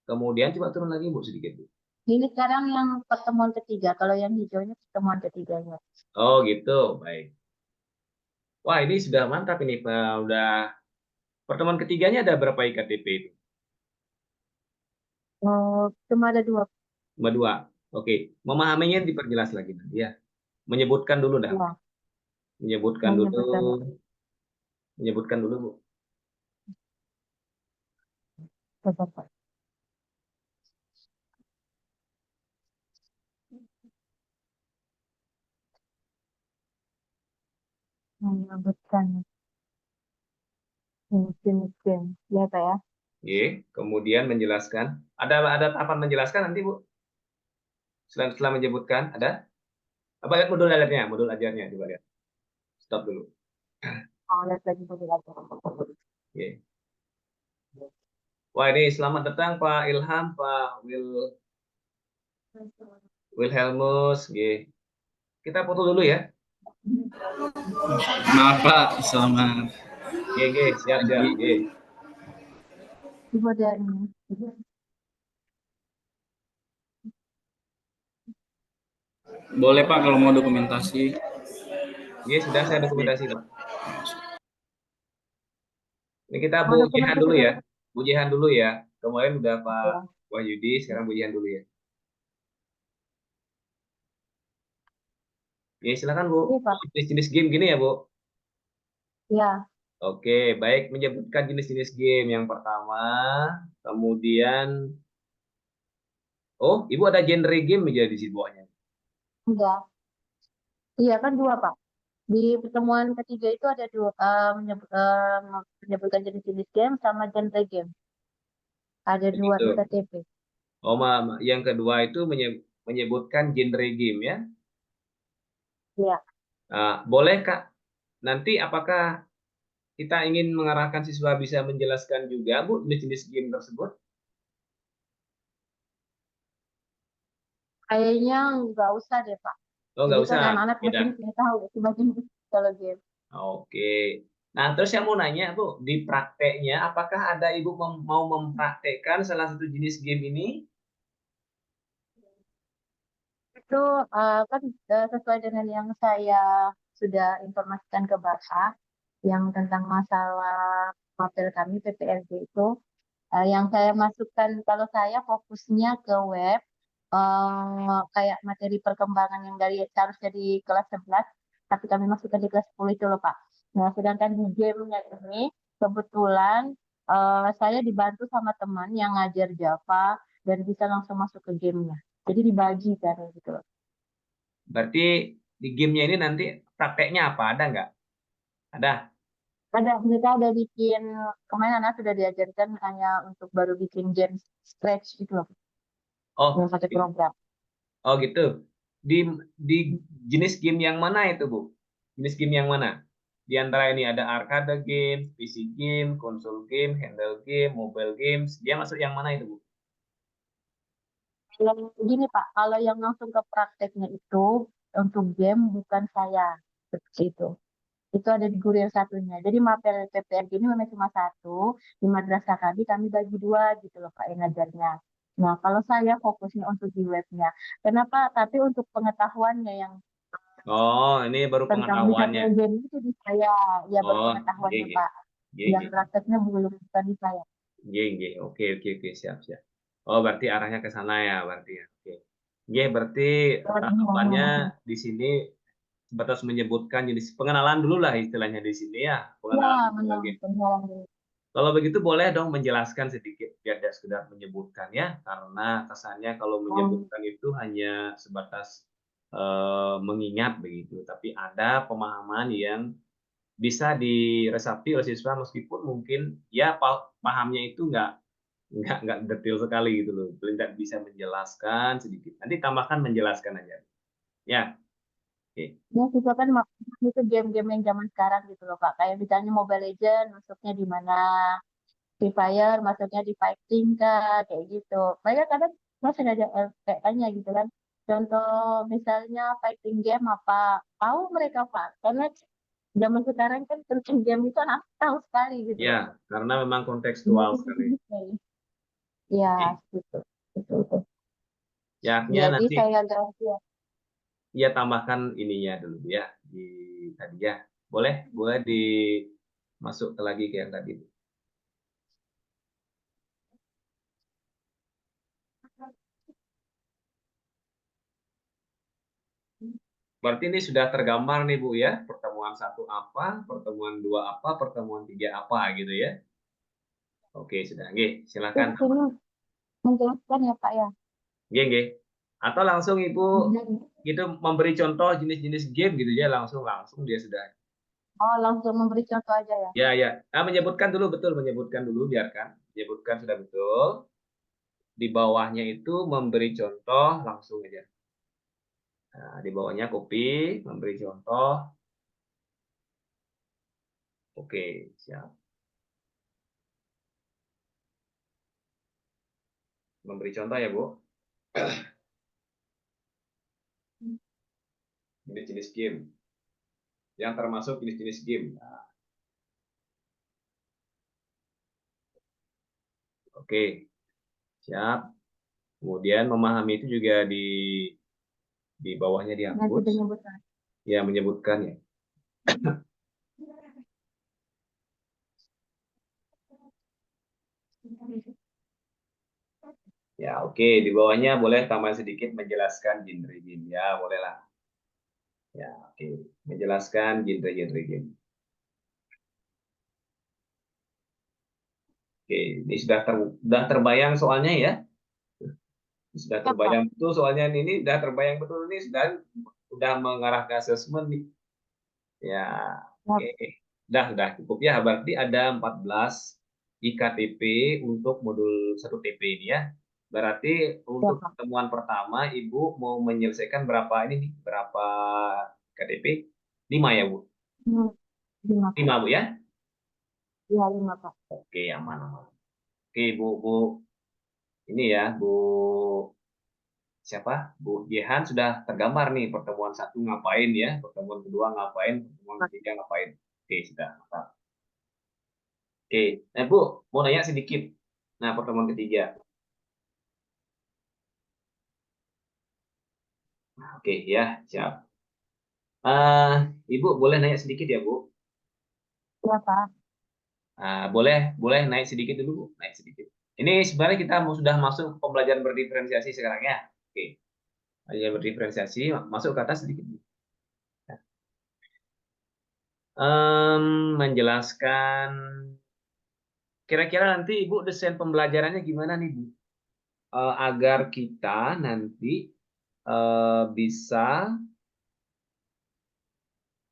A: Kemudian coba turun lagi, Bu, sedikit, Bu.
B: Ini sekarang yang pertemuan ketiga. Kalau yang hijaunya pertemuan ketiganya.
A: Oh, gitu. Baik. Wah, ini sudah mantap ini, Pak. Udah pertemuan ketiganya ada berapa IKTP itu?
B: Cuma ada dua.
A: Cuma dua. Oke. Memahaminya diperjelas lagi nanti ya. Menyebutkan dulu dah.
B: Ya.
A: Menyebutkan dulu.
B: Menyebutkan
A: Menyebutkan dulu, Bu.
B: beberapa. Menyebutkan jenis game. Ya Pak ya.
A: Oke. Kemudian menjelaskan. Ada tahapan menjelaskan nanti, Bu. Setelah menyebutkan, ada? Apa lihat modul ajarnya? Modul ajarnya, coba lihat. Stop dulu.
B: Oh, lihat lagi beberapa.
A: Oke. Wah, ini selamat datang Pak Ilham, Pak Wilhelmus. Oke. Kita foto dulu ya.
C: Maaf Pak, selamat
A: Oke, oke. Siap, siap.
C: pagi.
A: Oke.
B: Coba dia ini.
C: Boleh Pak kalau mau dokumentasi.
A: Oke, sudah saya dokumentasi, Pak. Ini kita
B: Oh,
A: Bu Jihan
B: dokumentasi
A: dulu
B: sudah.
A: ya. Bu Jihan dulu ya. Kemarin udah Pak
B: Ya.
A: Wahyudi, sekarang Bu Jihan dulu ya. Oke, silakan Bu.
B: Iya Pak.
A: Jenis-jenis game gini ya, Bu.
B: Ya.
A: Oke, baik menyebutkan jenis-jenis game yang pertama, kemudian oh, Ibu ada genre game menjadi di bawahnya.
B: Enggak. Iya kan dua Pak. Di pertemuan ketiga itu ada dua, menyebutkan jenis-jenis game sama genre game. Ada dua
A: Begitu.
B: IKTP.
A: Oh, yang kedua itu menyebutkan genre game ya.
B: Ya.
A: Boleh Kak, nanti apakah kita ingin mengarahkan siswa bisa menjelaskan juga Bu jenis-jenis game tersebut?
B: Kayaknya nggak usah deh Pak.
A: Oh,
B: Jadi
A: nggak
B: kan
A: usah,
B: anak-anak
A: beda.
B: mungkin sudah tahu sebagian kalau game.
A: Oke. Nah, terus saya mau nanya Bu, di prakteknya apakah ada Ibu mau mempraktekkan salah satu jenis game ini?
B: itu kan sesuai dengan yang saya sudah informasikan ke Bapak, yang tentang masalah materi kami PPLG itu, yang saya masukkan, kalau saya fokusnya ke web, kayak materi perkembangan yang dari seharusnya di kelas 11, tapi kami masukkan di kelas 10 itu loh Pak. Nah, sedangkan di gamenya ini, kebetulan saya dibantu sama teman yang ngajar Java dan bisa langsung masuk ke gamenya. Jadi dibagi kan gitu loh.
A: Berarti di gamenya ini nanti prakteknya apa? Ada nggak? Ada.
B: Ada, mereka ada bikin, kemarin anak sudah diajarkan hanya untuk baru bikin game scratch gitu loh,
A: Oh,
B: yang pakai program.
A: oh gitu. Di di jenis game yang mana itu, Bu? Jenis game yang mana? Di antara ini ada arcade game, PC game, konsol game, handle game, mobile games. Dia masuk yang mana itu, Bu?
B: Yang gini Pak, kalau yang langsung ke prakteknya itu untuk game bukan saya, seperti itu. Itu ada di guru yang satunya. Jadi mapel PPRG ini memang cuma satu, di madrasah kami bagi dua gitu loh Pak yang ngajarnya. Nah, kalau saya fokusnya untuk di webnya. Kenapa? Tapi untuk pengetahuannya yang
A: Oh, ini baru
B: tentang
A: pengetahuannya.
B: detail game itu di saya, ya baru
A: Oh,
B: pengetahuannya
A: GG.
B: Pak. Yang
A: GG.
B: prakteknya belum bukan di saya.
A: GG. Oke, oke, oke, siap, siap. Oh, berarti arahnya ke sana ya, berarti ya. Oke. G, berarti tanggapannya di sini sebatas menyebutkan jenis pengenalan dulu lah istilahnya di sini ya,
B: Ya,
A: pengenalan
B: memang
A: sebagai.
B: penjualan.
A: Kalau begitu boleh dong menjelaskan sedikit, biar tidak sekedar menyebutkan ya, karena kesannya kalau menyebutkan itu hanya sebatas mengingat begitu, tapi ada pemahaman yang bisa diresapi oleh siswa meskipun mungkin ya pahamnya itu nggak detail sekali gitu loh, paling tidak bisa menjelaskan sedikit. Nanti tambahkan menjelaskan aja. Ya, oke.
B: Ya, siswa kan itu game-game yang zaman sekarang gitu loh Pak. Kayak misalnya Mobile Legends masuknya di mana, Free Fire masuknya di fighting kah, kayak gitu. Mereka kadang masih ada kayak tanya gitu kan. Contoh misalnya fighting game apa, tahu mereka Pak. Karena zaman sekarang kan tentang game itu anak tahu sekali gitu
A: Ya,
B: loh.
A: karena memang
B: Iya,
A: kontekstual sekali.
B: ya,
A: Oke.
B: gitu. Gitu.
A: Ya, artinya
B: Jadi
A: nanti
B: saya ganti ya.
A: ya tambahkan ininya dulu ya di tadi ya. Boleh, boleh dimasuk ke lagi ke yang tadi. Berarti ini sudah tergambar nih Bu ya, pertemuan satu apa, pertemuan dua apa, pertemuan tiga apa gitu ya. Oke, sudah. Oke, silakan.
B: Terus ini menjelaskan ya Pak ya.
A: Oke, oke. Atau langsung Ibu gitu memberi contoh jenis-jenis game gitu ya, langsung langsung dia sudah.
B: Oh, langsung memberi contoh aja ya.
A: Ya, ya. Nah, menyebutkan dulu betul, menyebutkan dulu biarkan. Menyebutkan sudah betul. Di bawahnya itu memberi contoh langsung aja. Nah, di bawahnya copy, memberi contoh. Oke, siap. Memberi contoh ya, Bu. Jenis-jenis game. Yang termasuk jenis-jenis game. Nah, oke, siap. Kemudian memahami itu juga di bawahnya
B: Nanti
A: dihapus.
B: penyebutkan.
A: Ya, menyebutkan ya. Ya, oke. Di bawahnya boleh tambah sedikit menjelaskan genre game. Ya, bolehlah. Ya, oke. Menjelaskan genre-genre game. Oke, ini sudah terbayang soalnya ya. Sudah
B: Ya, Pak.
A: terbayang betul soalnya ini sudah terbayang betul ini sudah mengarah ke asesmen nih. Ya,
B: Ya,
A: oke. Sudah cukup ya. Berarti ada 14 IKTP untuk modul 1 TP ini ya. Berarti
B: ya,
A: untuk
B: Pak.
A: pertemuan pertama Ibu mau menyelesaikan berapa ini nih? Berapa IKTP? 5 ya, Bu?
B: Hmm, 5, Pak.
A: 5, Bu ya?
B: Ya, 5, Pak.
A: Oke, aman, aman. Oke, Bu ini ya, Bu siapa? Bu Jehan sudah tergambar nih pertemuan satu ngapain ya, pertemuan kedua ngapain, pertemuan
B: Pak.
A: ketiga ngapain. Oke, sudah. Mantap. Oke, nah Bu, mau nanya sedikit. Nah, pertemuan ketiga. Oke, ya, siap. Ibu boleh nanya sedikit ya, Bu?
B: Ya, Pak.
A: Boleh, boleh naik sedikit dulu, Bu. Naik sedikit. Ini sebenarnya kita sudah masuk ke pembelajaran berdiferensiasi sekarang ya. Oke, aja berdiferensiasi, masuk ke atas sedikit. Menjelaskan, kira-kira nanti Ibu desain pembelajarannya gimana nih, Bu? Agar kita nanti bisa,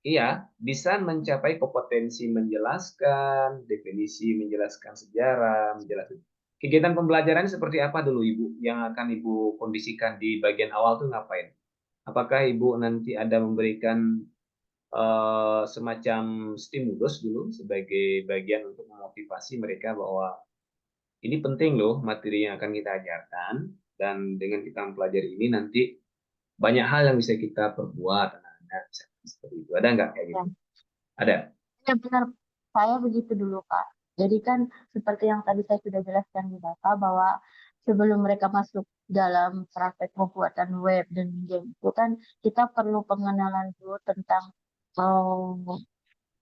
A: iya, bisa mencapai kompetensi menjelaskan, definisi menjelaskan sejarah, menjelaskan kegiatan pembelajaran seperti apa dulu Ibu yang akan Ibu kondisikan di bagian awal tuh ngapain? Apakah Ibu nanti ada memberikan semacam stimulus dulu sebagai bagian untuk memotivasi mereka bahwa ini penting loh materi yang akan kita ajarkan dan dengan kita mempelajari ini nanti banyak hal yang bisa kita perbuat. Nah, bisa seperti itu. Ada nggak kayak
B: Ya.
A: gitu? Ada.
B: Ya, benar. Saya begitu dulu, Pak. Jadi kan seperti yang tadi saya sudah jelaskan di Bapak bahwa sebelum mereka masuk dalam praktek pembuatan web dan game itu kan kita perlu pengenalan dulu tentang eh,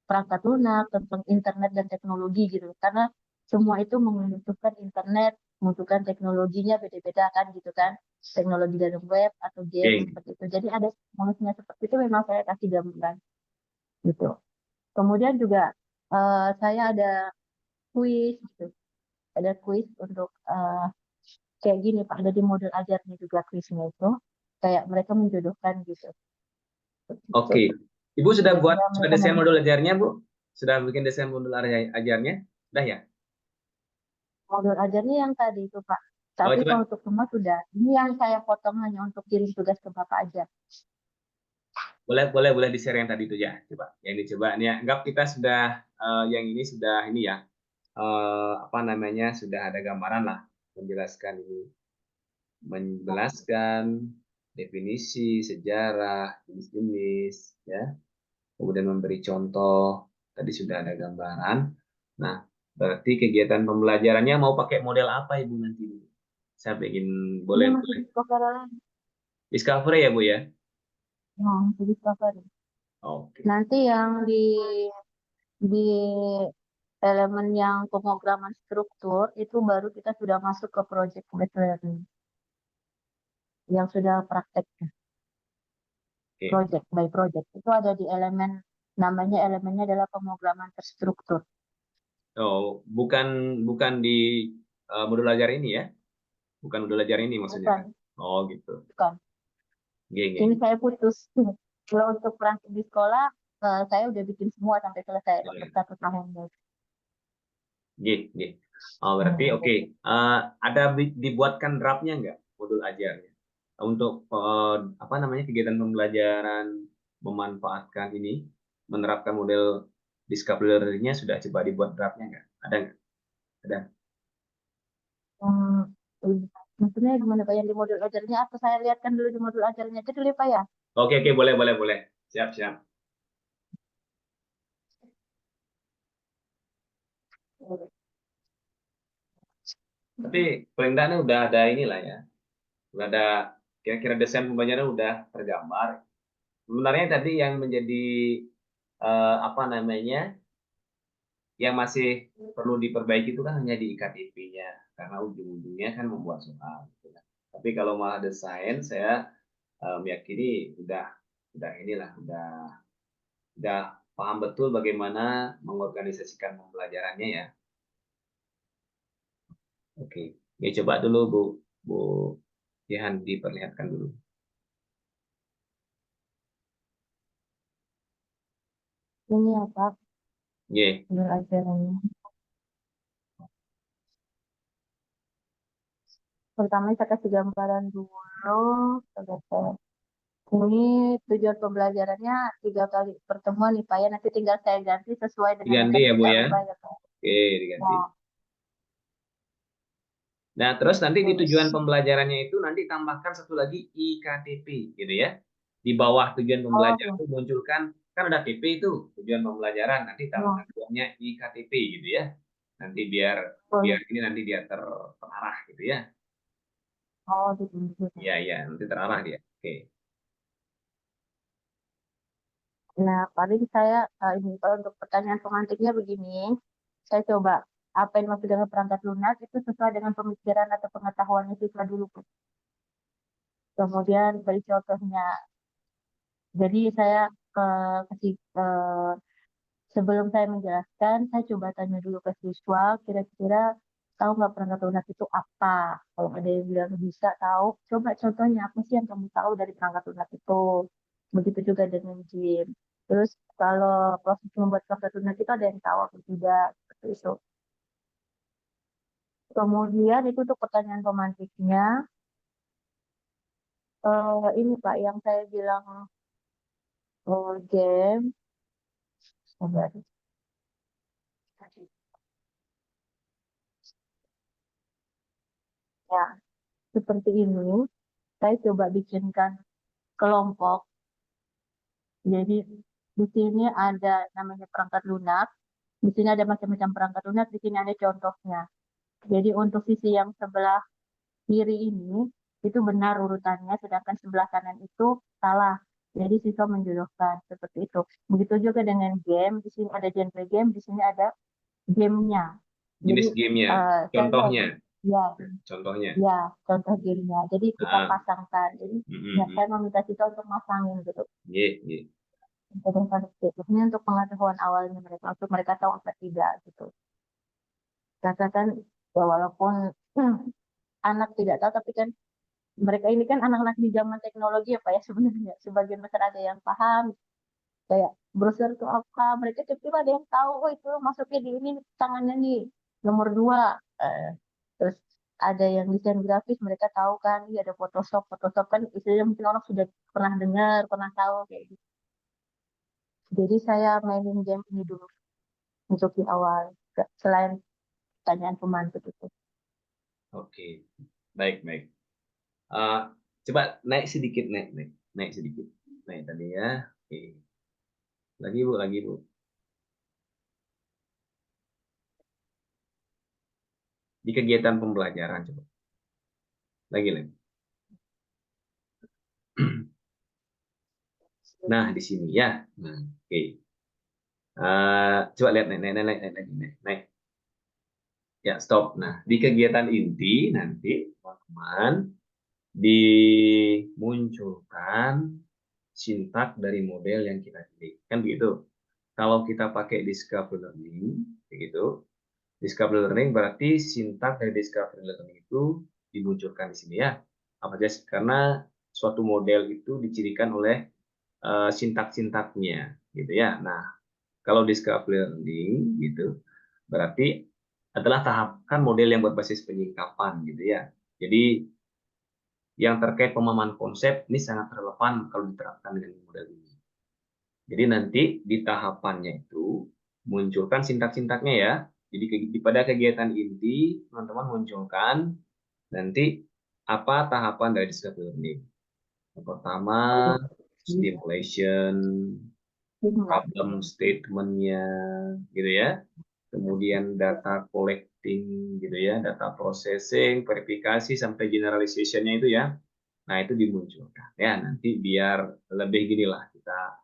B: perangkat lunak, tentang internet dan teknologi gitu. Karena semua itu membutuhkan internet, membutuhkan teknologinya beda-beda kan gitu kan. Teknologi dalam web atau game
A: Oke.
B: seperti itu. Jadi ada bonusnya seperti itu memang saya kasih gambaran gitu. Kemudian juga saya ada kuis gitu. Ada kuis untuk kayak gini Pak, ada di modul ajarnya juga kuisnya itu. Kayak mereka menjodohkan gitu. Gitu.
A: Oke. Ibu sudah buat,
B: Sehingga
A: sudah
B: mereka
A: desain
B: nanti
A: modul ajarnya, Bu? Sudah bikin desain modul ajarnya? Sudah ya?
B: modul ajarnya yang tadi itu Pak.
A: Oh,
B: Tapi kalau
A: coba.
B: untuk semua sudah. Ini yang saya potong hanya untuk kirim tugas ke Bapak aja.
A: Boleh, boleh, boleh di-share yang tadi itu ya. Coba. Yang dicoba. Ini ya. Anggap kita sudah, yang ini sudah ini ya. Apa namanya, sudah ada gambaran lah. Menjelaskan ini. Menjelaskan definisi, sejarah, jenis-jenis, ya. Kemudian memberi contoh. Tadi sudah ada gambaran. Nah, berarti kegiatan pembelajarannya mau pakai model apa Ibu nanti? Saya bikin,
B: Ini
A: boleh,
B: masih
A: boleh.
B: discover lagi.
A: Discovery ya, Bu ya?
B: Nah, masih discover.
A: Oke.
B: Nanti yang di elemen yang pemrograman struktur itu baru kita sudah masuk ke project based learning yang sudah praktek
A: Oke.
B: project by project itu ada di elemen namanya elemennya adalah pemrograman terstruktur.
A: Oh, bukan, bukan di modul ajar ini ya? Bukan modul ajar ini maksudnya kan?
B: Bukan,
A: Oh, gitu.
B: bukan.
A: Oke, oke.
B: Ini saya putus. Kalau untuk perangkat di sekolah saya udah bikin semua sampai selesai untuk
A: Oke,
B: 1 tahun.
A: oke, oke. Oh, berarti
B: Hmm.
A: oke. Ada dibuatkan draftnya nggak modul ajarnya? Untuk apa namanya kegiatan pembelajaran memanfaatkan ini, menerapkan model discovery-nya sudah coba dibuat draftnya nggak? Ada nggak? Ada.
B: Hmm, maksudnya gimana Pak yang di modul ajarnya? Apa saya lihatkan dulu di modul ajarnya itu dulu Pak ya?
A: Oke, oke, boleh, boleh, boleh. Siap, siap. Tapi paling tidak ini udah ada inilah ya. Udah ada kira-kira desain pembelajaran udah tergambar. Sebenarnya tadi yang menjadi apa namanya yang masih perlu diperbaiki itu kan hanya di IKTP-nya karena ujung-ujungnya kan membuat soal. Gitu kan. Tapi kalau malah desain saya meyakini udah inilah udah paham betul bagaimana mengorganisasikan pembelajarannya ya. Oke, ya coba dulu Bu Bu Jihan diperlihatkan dulu.
B: Ini ya Pak,
A: Ye,
B: modul ajarnya. Pertama saya kasih gambaran dulu. Terus ini tujuan pembelajarannya 3 kali pertemuan nih Pak ya. Nanti tinggal saya ganti sesuai dengan yang
A: diganti
B: tadi
A: ya Bu
B: kita
A: ya.
B: ubah ya Pak.
A: Oke, diganti.
B: Nah,
A: Nah, terus nanti di tujuan
B: terus.
A: pembelajarannya itu nanti tambahkan satu lagi IKTP, gitu ya. Di bawah tujuan
B: Oh,
A: pembelajaran
B: ya.
A: itu munculkan, kan ada TP itu, tujuan pembelajaran, nanti
B: Ya.
A: tambahkan duanya IKTP, gitu ya. Nanti biar
B: Oh,
A: biar
B: ya.
A: ini nanti dia terarah, gitu ya.
B: Oh, gitu, gitu.
A: Iya, iya, nanti terarah dia. Oke.
B: Nah, paling saya ini kalau untuk pertanyaan pemantiknya begini, saya coba apa yang maksud dengan perangkat lunak itu sesuai dengan pemikiran atau pengetahuan siswa dulu. Kemudian beri contohnya. Jadi saya kasih sebelum saya menjelaskan, saya coba tanya dulu ke siswa, kira-kira tahu nggak perangkat lunak itu apa? Kalau ada yang bilang bisa tahu, coba contohnya apa sih yang kamu tahu dari perangkat lunak itu? Begitu juga dengan game. Terus kalau proses membuat perangkat lunak itu ada yang tahu atau tidak? Seperti itu. Kemudian itu untuk pertanyaan pemantiknya, ini Pak yang saya bilang game, sabar. Ya, seperti ini. Saya coba bikinkan kelompok. Jadi di sini ada namanya perangkat lunak. Di sini ada macam-macam perangkat lunak. Di sini ada contohnya. Jadi untuk sisi yang sebelah kiri ini itu benar urutannya, sedangkan sebelah kanan itu salah. Jadi siswa menjodohkan seperti itu. Begitu juga dengan game. Di sini ada genre game. Di sini ada gamenya. Jadi
A: Jenis gamenya,
B: saya
A: contohnya,
B: ya
A: contohnya.
B: ya contoh gamenya. Jadi kita
A: Ah,
B: pasangkan. Jadi ya,
A: mm.
B: saya meminta siswa untuk masangin gitu.
A: Ye, ye.
B: Ini untuk pengetahuan awalnya mereka, untuk mereka tahu apa tidak gitu. Katakan ya walaupun anak tidak tahu, tapi kan mereka ini kan anak-anak di zaman teknologi ya Pak ya sebenarnya. Sebagian besar ada yang paham, kayak browser itu apa, mereka tiba-tiba ada yang tahu, oh itu masuknya di ini tangannya nih, nomor 2. Eh, terus ada yang desain grafis, mereka tahu kan, iya ada Photoshop, Photoshop kan istilahnya mungkin orang sudah pernah dengar, pernah tahu kayak gitu. Jadi saya mainin game ini dulu untuk di awal. Selain pertanyaan pemantik itu.
A: Oke, baik, baik. Ah, coba naik sedikit, naik sedikit. Naik tadi ya. Oke. Lagi Bu, lagi Bu. Di kegiatan pembelajaran coba. Lagi, lagi. Nah, di sini ya. Nah, oke. Coba lihat, naik. Ya, stop. Nah, di kegiatan inti nanti teman-teman dimunculkan sintak dari model yang kita pilih. Kan begitu. Kalau kita pakai discovery learning, begitu. Discovery learning berarti sintak dari discovery learning itu dimunculkan di sini ya. Apa aja? Karena suatu model itu dicirikan oleh sintak-sintaknya, gitu ya. Nah, kalau discovery learning gitu, berarti adalah tahapan model yang berbasis penyingkapan gitu ya. Jadi yang terkait pemahaman konsep ini sangat relevan kalau diterapkan dengan model ini. Jadi nanti di tahapannya itu munculkan sintak-sintaknya ya. Jadi pada kegiatan inti teman-teman munculkan nanti apa tahapan dari discovery learning. Yang pertama stimulation, problem statement-nya gitu ya. Kemudian data collecting gitu ya, data processing, verifikasi sampai generalization-nya itu ya. Nah, itu dimunculkan ya. Nanti biar lebih gini lah kita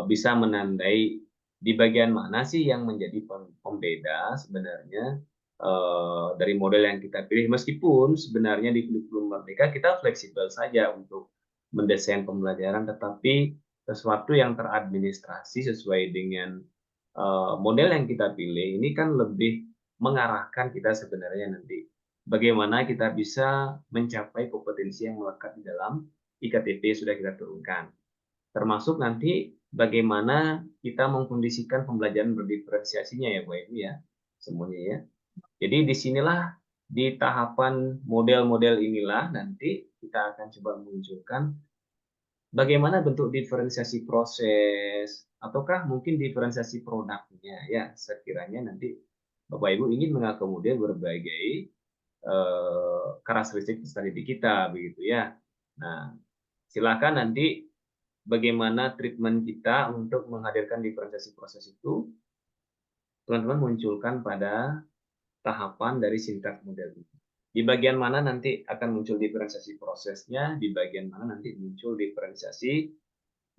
A: bisa menandai di bagian mana sih yang menjadi pembeda sebenarnya dari model yang kita pilih. Meskipun sebenarnya di kurikulum Merdeka kita fleksibel saja untuk mendesain pembelajaran, tetapi sesuatu yang teradministrasi sesuai dengan model yang kita pilih ini kan lebih mengarahkan kita sebenarnya nanti bagaimana kita bisa mencapai kompetensi yang melekat di dalam IKTP sudah kita turunkan. Termasuk nanti bagaimana kita mengkondisikan pembelajaran berdiferensiasinya ya Bu Ibu ya, semuanya ya. Jadi disinilah di tahapan model-model inilah nanti kita akan coba menunjukkan bagaimana bentuk diferensiasi proses ataukah mungkin diferensiasi produknya ya sekiranya nanti Bapak Ibu ingin mengakomodir berbagai karakteristik strategi kita begitu ya. Nah, silakan nanti bagaimana treatment kita untuk menghadirkan diferensiasi proses itu teman-teman munculkan pada tahapan dari sintaks model itu. Di bagian mana nanti akan muncul diferensiasi prosesnya, di bagian mana nanti muncul diferensiasi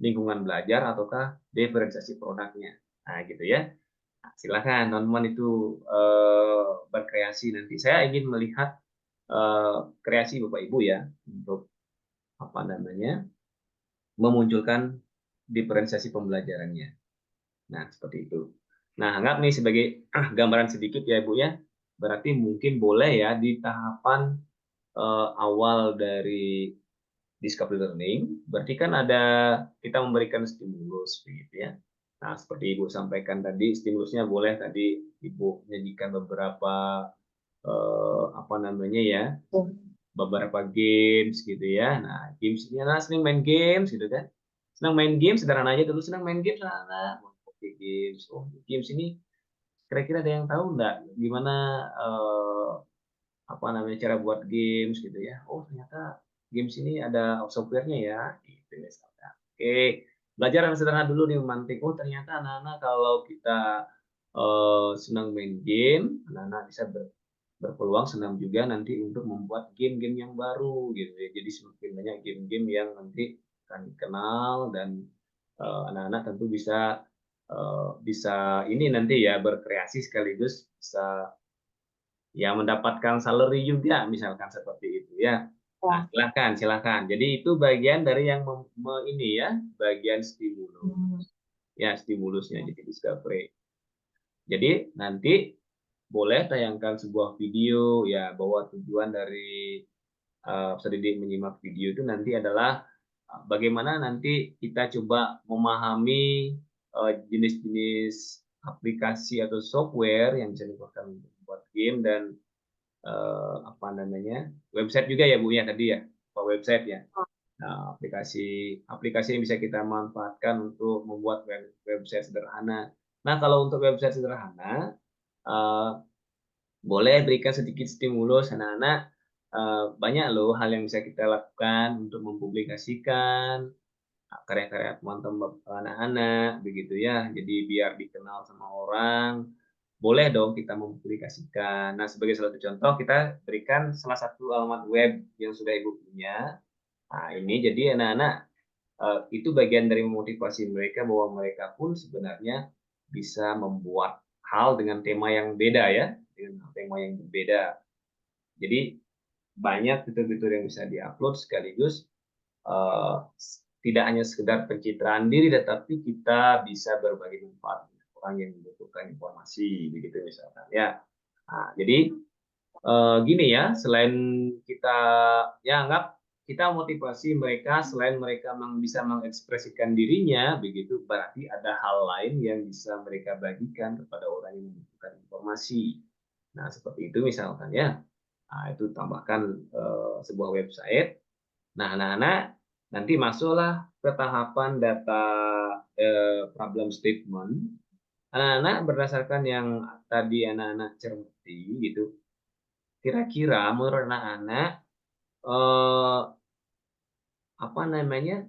A: lingkungan belajar ataukah diferensiasi produknya. Nah, gitu ya. Nah, silakan teman-teman itu berkreasi nanti. Saya ingin melihat kreasi Bapak Ibu ya untuk apa namanya memunculkan diferensiasi pembelajarannya. Nah, seperti itu. Nah, anggap nih sebagai gambaran sedikit ya Ibu ya. Berarti mungkin boleh ya di tahapan awal dari discovery learning, berarti kan ada kita memberikan stimulus begitu ya. Nah, seperti Ibu sampaikan tadi, stimulusnya boleh tadi Ibu menyajikan beberapa apa namanya ya, beberapa games gitu ya. Nah, games ini anak senang main games gitu kan. Senang main games sederhana aja dulu, senang main games anak. Oke, games. Oh, games ini kira-kira ada yang tahu nggak gimana apa namanya cara buat games gitu ya. Oh, ternyata games ini ada softwarenya ya, gitu misalnya. Oke, belajar yang sederhana dulu nih memantik. Oh, ternyata anak-anak kalau kita senang main game, anak-anak bisa berpeluang senang juga nanti untuk membuat game-game yang baru gitu ya. Jadi semakin banyak game-game yang nanti akan dikenal dan anak-anak tentu bisa ini nanti ya berkreasi sekaligus bisa ya mendapatkan salary juga misalkan seperti itu ya. Nah,
B: Ya.
A: silakan silakan. Jadi itu bagian dari yang ini ya, bagian stimulus.
B: Hmm.
A: Ya, stimulusnya jadi discovery. Jadi nanti boleh tayangkan sebuah video ya bahwa tujuan dari peserta didik menyimak video itu nanti adalah bagaimana nanti kita coba memahami jenis-jenis aplikasi atau software yang bisa digunakan untuk membuat game dan apa namanya website juga ya Bu ya tadi ya website ya. Nah, aplikasi aplikasi yang bisa kita manfaatkan untuk membuat website sederhana. Nah, kalau untuk website sederhana eh, boleh berikan sedikit stimulus anak-anak. Banyak loh hal yang bisa kita lakukan untuk mempublikasikan karya-karya teman-teman anak-anak begitu ya. Jadi biar dikenal sama orang, boleh dong kita mempublikasikan. Nah, sebagai salah satu contoh kita berikan salah satu alamat web yang sudah Ibu punya. Nah, ini jadi anak-anak itu bagian dari memotivasi mereka bahwa mereka pun sebenarnya bisa membuat hal dengan tema yang beda ya, dengan tema yang berbeda. Jadi banyak fitur-fitur yang bisa diupload sekaligus eh, tidak hanya sekedar pencitraan diri, tetapi kita bisa berbagi manfaat dengan orang yang membutuhkan informasi, begitu misalkan ya. Nah, jadi gini ya, selain kita ya anggap kita motivasi mereka, selain mereka bisa mengekspresikan dirinya, begitu berarti ada hal lain yang bisa mereka bagikan kepada orang yang membutuhkan informasi. Nah, seperti itu misalkan ya. Nah, itu tambahkan sebuah website. Nah, anak-anak nanti masuklah ke tahapan data problem statement. Anak-anak berdasarkan yang tadi anak-anak cermati gitu. Kira-kira menurut anak-anak eh, apa namanya?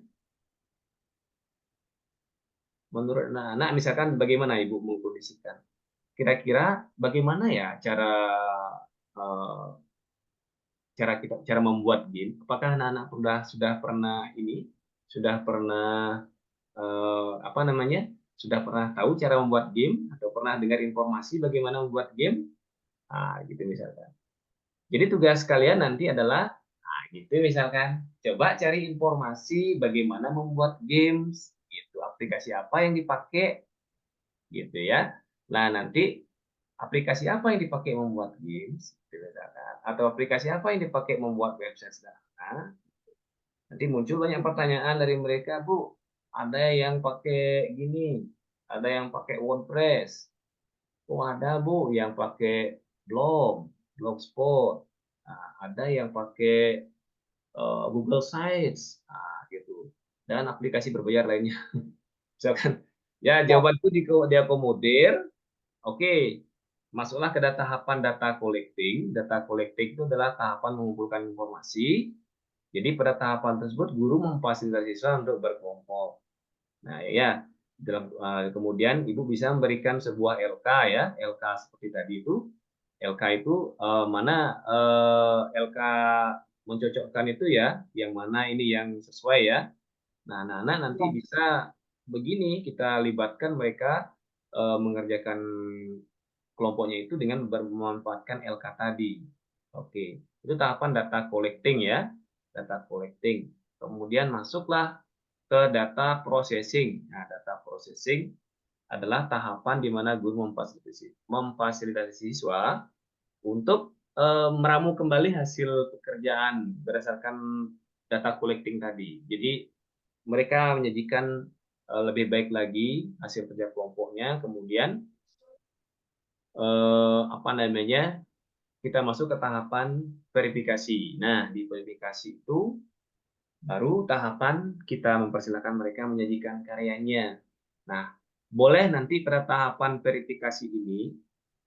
A: Menurut anak-anak misalkan bagaimana Ibu mengkondisikan? Kira-kira bagaimana ya eh, cara membuat game? Apakah anak-anak sudah pernah ini sudah pernah apa namanya sudah pernah tahu cara membuat game atau pernah dengar informasi bagaimana membuat game? Nah, gitu misalkan. Jadi tugas kalian nanti adalah nah, gitu misalkan coba cari informasi bagaimana membuat games gitu aplikasi apa yang dipakai gitu ya. Nah, nanti aplikasi apa yang dipakai membuat games gitu misalkan atau aplikasi apa yang dipakai membuat website sederhana. Nanti muncul banyak pertanyaan dari mereka, Bu. Ada yang pakai gini, ada yang pakai WordPress. Oh, ada Bu yang pakai Blogspot. Nah, ada yang pakai Google Sites, nah, gitu. Dan aplikasi berbayar lainnya. Misalkan, ya
B: Ya.
A: jawaban itu diakomodir. Oke, masuklah ke tahapan data collecting. Data collecting itu adalah tahapan mengumpulkan informasi. Jadi pada tahapan tersebut guru memfasilitasi siswa untuk berkelompok. Nah ya, kemudian ibu bisa memberikan sebuah LK ya, LK seperti tadi itu. LK itu mana LK mencocokkan itu ya, yang mana ini yang sesuai ya. Nah, anak-anak nanti
B: Ya.
A: bisa begini, kita libatkan mereka mengerjakan kelompoknya itu dengan memanfaatkan LK tadi. Oke, itu tahapan data collecting ya, data collecting. Kemudian masuklah ke data processing. Nah, data processing adalah tahapan di mana guru memfasilitasi siswa untuk meramu kembali hasil pekerjaan berdasarkan data collecting tadi. Jadi mereka menyajikan lebih baik lagi hasil kerja kelompoknya, kemudian apa namanya, kita masuk ke tahapan verifikasi. Nah, di verifikasi itu baru tahapan kita mempersilahkan mereka menyajikan karyanya. Nah, boleh nanti pada tahapan verifikasi ini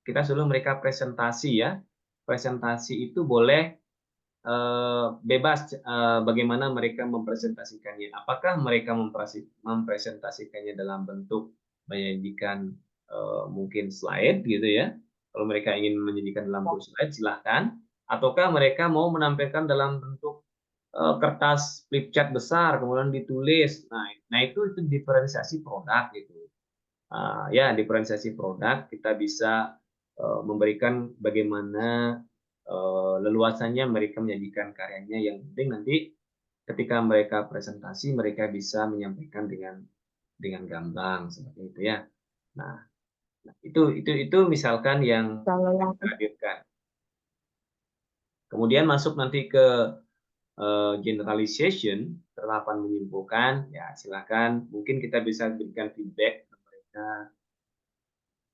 A: kita suruh mereka presentasi ya. Presentasi itu boleh bebas bagaimana mereka mempresentasikannya. Apakah mereka mempresentasikannya dalam bentuk menyajikan mungkin slide gitu ya. Kalau mereka ingin menyajikan dalam bentuk slide silahkan. Ataukah mereka mau menampilkan dalam bentuk kertas flip chart besar kemudian ditulis. Nah itu diferensiasi produk gitu. Ya diferensiasi produk kita bisa memberikan bagaimana leluasannya mereka menyajikan karyanya. Yang penting nanti ketika mereka presentasi mereka bisa menyampaikan dengan gamblang seperti itu ya. Nah, itu misalkan yang
B: Kalau yang
A: kita hadirkan. Kemudian masuk nanti ke generalization, tahapan menyimpulkan, ya silakan. Mungkin kita bisa berikan feedback ke mereka.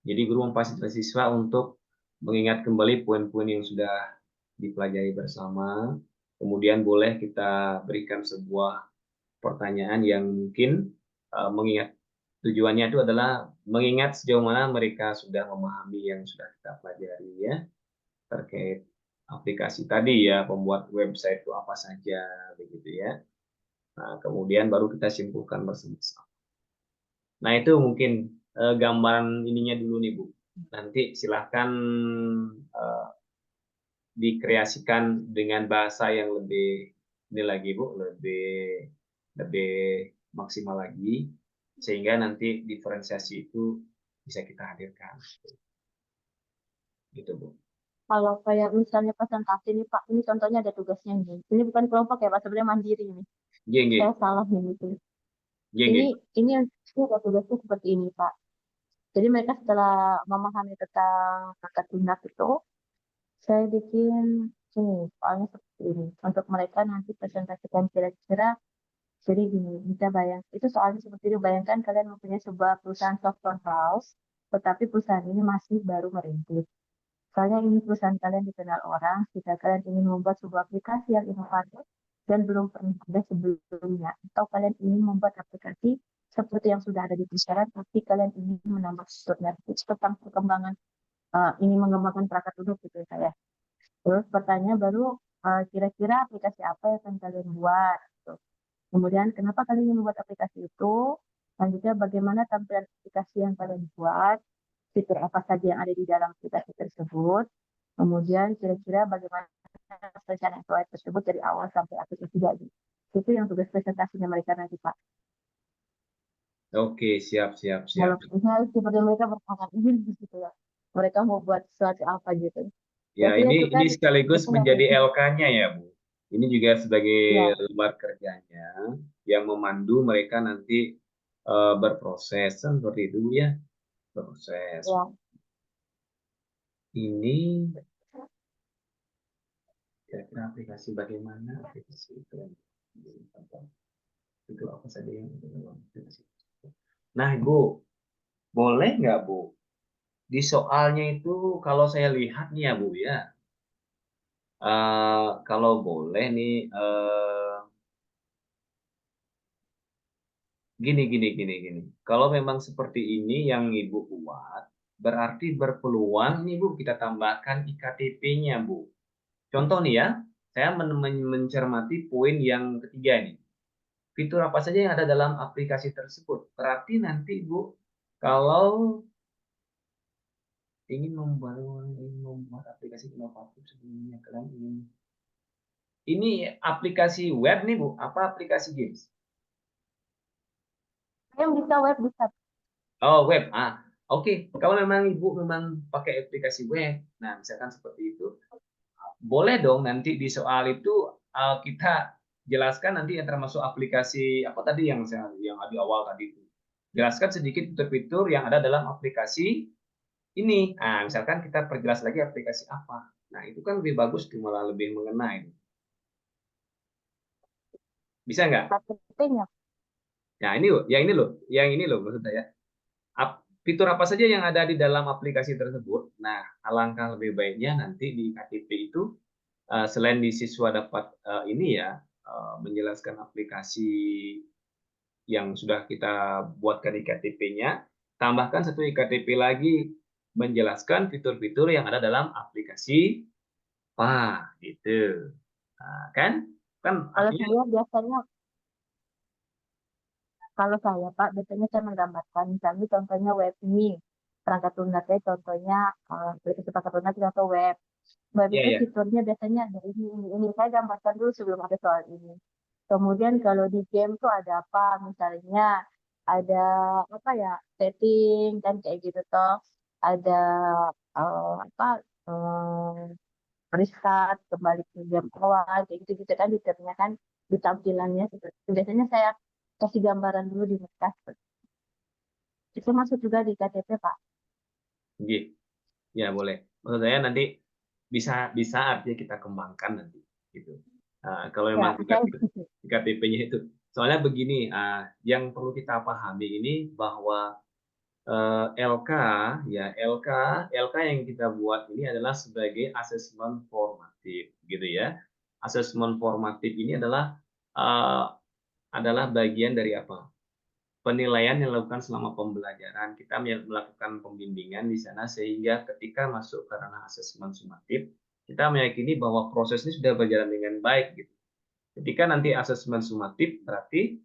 A: Jadi guru memfasilitasi siswa untuk mengingat kembali poin-poin yang sudah dipelajari bersama. Kemudian boleh kita berikan sebuah pertanyaan yang mungkin mengingat tujuannya itu adalah mengingat sejauh mana mereka sudah memahami yang sudah kita pelajari ya terkait aplikasi tadi ya, pembuat website itu apa saja begitu ya. Nah, kemudian baru kita simpulkan bersama-sama. Nah, itu mungkin gambaran ininya dulu nih, Bu. Nanti silahkan eh, dikreasikan dengan bahasa yang lebih ini lagi, Bu, lebih lebih maksimal lagi sehingga nanti diferensiasi itu bisa kita hadirkan. Gitu, Bu.
B: kalau kayak misalnya presentasi nih Pak, ini contohnya ada tugasnya nih. Ini bukan kelompok ya Pak, sebenarnya mandiri nih. Saya
A: Geng,
B: salah nih gitu. Ini
A: geng.
B: ini ini ada tugasnya seperti ini Pak. Jadi mereka setelah memahami tentang bakat lunak itu, saya bikin ini soalnya seperti ini. Untuk mereka nanti presentasikan kira-kira. Jadi gini, bisa bayang, itu soalnya seperti itu, bayangkan kalian mempunyai sebuah perusahaan software house, tetapi perusahaan ini masih baru merintis. Soalnya ini perusahaan kalian dikenal orang, jika kalian ingin membuat sebuah aplikasi yang inovatif dan belum pernah ada sebelumnya, atau kalian ingin membuat aplikasi seperti yang sudah ada di pasaran, tapi kalian ingin menambah fiturnya, itu tentang perkembangan, ingin mengembangkan perangkat lunak gitu ya saya. Terus pertanyaan baru, kira-kira aplikasi apa yang akan kalian buat? Gitu. Kemudian kenapa kalian ingin membuat aplikasi itu? Selanjutnya bagaimana tampilan aplikasi yang kalian buat? Fitur apa saja yang ada di dalam aplikasi tersebut? Kemudian kira-kira bagaimana perencanaan proyek tersebut dari awal sampai aplikasi jadi. Itu yang tugas presentasinya mereka nanti Pak.
A: Oke, siap, siap, siap.
B: Kalau misalnya seperti mereka berpangkat ini gitu ya. Mereka mau buat sesuatu apa gitu.
A: Ya,
B: Biasanya itu
A: ini
B: kan
A: sekaligus
B: itu nggak
A: menjadi LK-nya ya, Bu. Ini juga sebagai
B: ya,
A: lembar kerjanya yang memandu mereka nanti berproses kan seperti itu ya, proses.
B: ya.
A: Ini kira-kira aplikasi bagaimana aplikasi itu itu apa saja yang ada dalam aplikasi. Nah, Bu, boleh nggak, Bu? Di soalnya itu kalau saya lihat nih ya, Bu ya, kalau boleh nih gini. Kalau memang seperti ini yang Ibu buat, berarti berpeluang nih Bu, kita tambahkan IKTP-nya Bu. Contoh nih ya, saya mencermati poin yang ketiga nih. Fitur apa saja yang ada dalam aplikasi tersebut. Berarti nanti Bu, kalau ingin membuat aplikasi inovatif sebelumnya, kalian ingin. Ini aplikasi web nih Bu, apa aplikasi games?
B: Yang bisa web bisa.
A: Oh, web. Oke. Kalau memang Ibu memang pakai aplikasi web, nah misalkan seperti itu, boleh dong nanti di soal itu kita jelaskan nanti yang termasuk aplikasi apa tadi yang di awal tadi itu. Jelaskan sedikit fitur-fitur yang ada dalam aplikasi ini. Nah, misalkan kita perjelas lagi aplikasi apa. Nah, itu kan lebih bagus, malah lebih mengena ini. Bisa nggak?
B: Marketing ya.
A: Nah, yang ini loh maksud saya. Fitur apa saja yang ada di dalam aplikasi tersebut. Nah, alangkah lebih baiknya nanti di KTP itu selain di siswa dapat ini ya menjelaskan aplikasi yang sudah kita buatkan IKTP-nya, tambahkan satu IKTP lagi menjelaskan fitur-fitur yang ada dalam aplikasi gitu. Nah, kan
B: Kalau
A: artinya
B: saya biasanya, kalau saya Pak, biasanya saya menggambarkan, misalnya contohnya web ini, perangkat lunaknya contohnya aplikasi perangkat lunak atau web. Web
A: ya
B: itu
A: ya
B: fiturnya biasanya ada ini. Saya gambarkan dulu sebelum ada soal ini. Kemudian kalau di game tuh ada apa? Misalnya ada apa ya, setting kan kayak gitu toh. Ada apa, restart kembali ke game awal kayak gitu gitu kan fiturnya kan, di tampilannya seperti itu. Biasanya saya kasih gambaran dulu di kertas. Itu masuk juga di KTP Pak.
A: Nggih. Ya boleh. Maksud saya nanti bisa bisa artinya kita kembangkan nanti gitu. Kalau
B: Ya,
A: memang
B: saya setuju.
A: KTP-nya itu. Soalnya begini, yang perlu kita pahami ini bahwa LK ya LK yang kita buat ini adalah sebagai asesmen formatif gitu ya. Asesmen formatif ini adalah bagian dari apa? Penilaian yang dilakukan selama pembelajaran. Kita melakukan pembimbingan di sana sehingga ketika masuk ke ranah asesmen sumatif, kita meyakini bahwa proses ini sudah berjalan dengan baik gitu. Ketika nanti asesmen sumatif berarti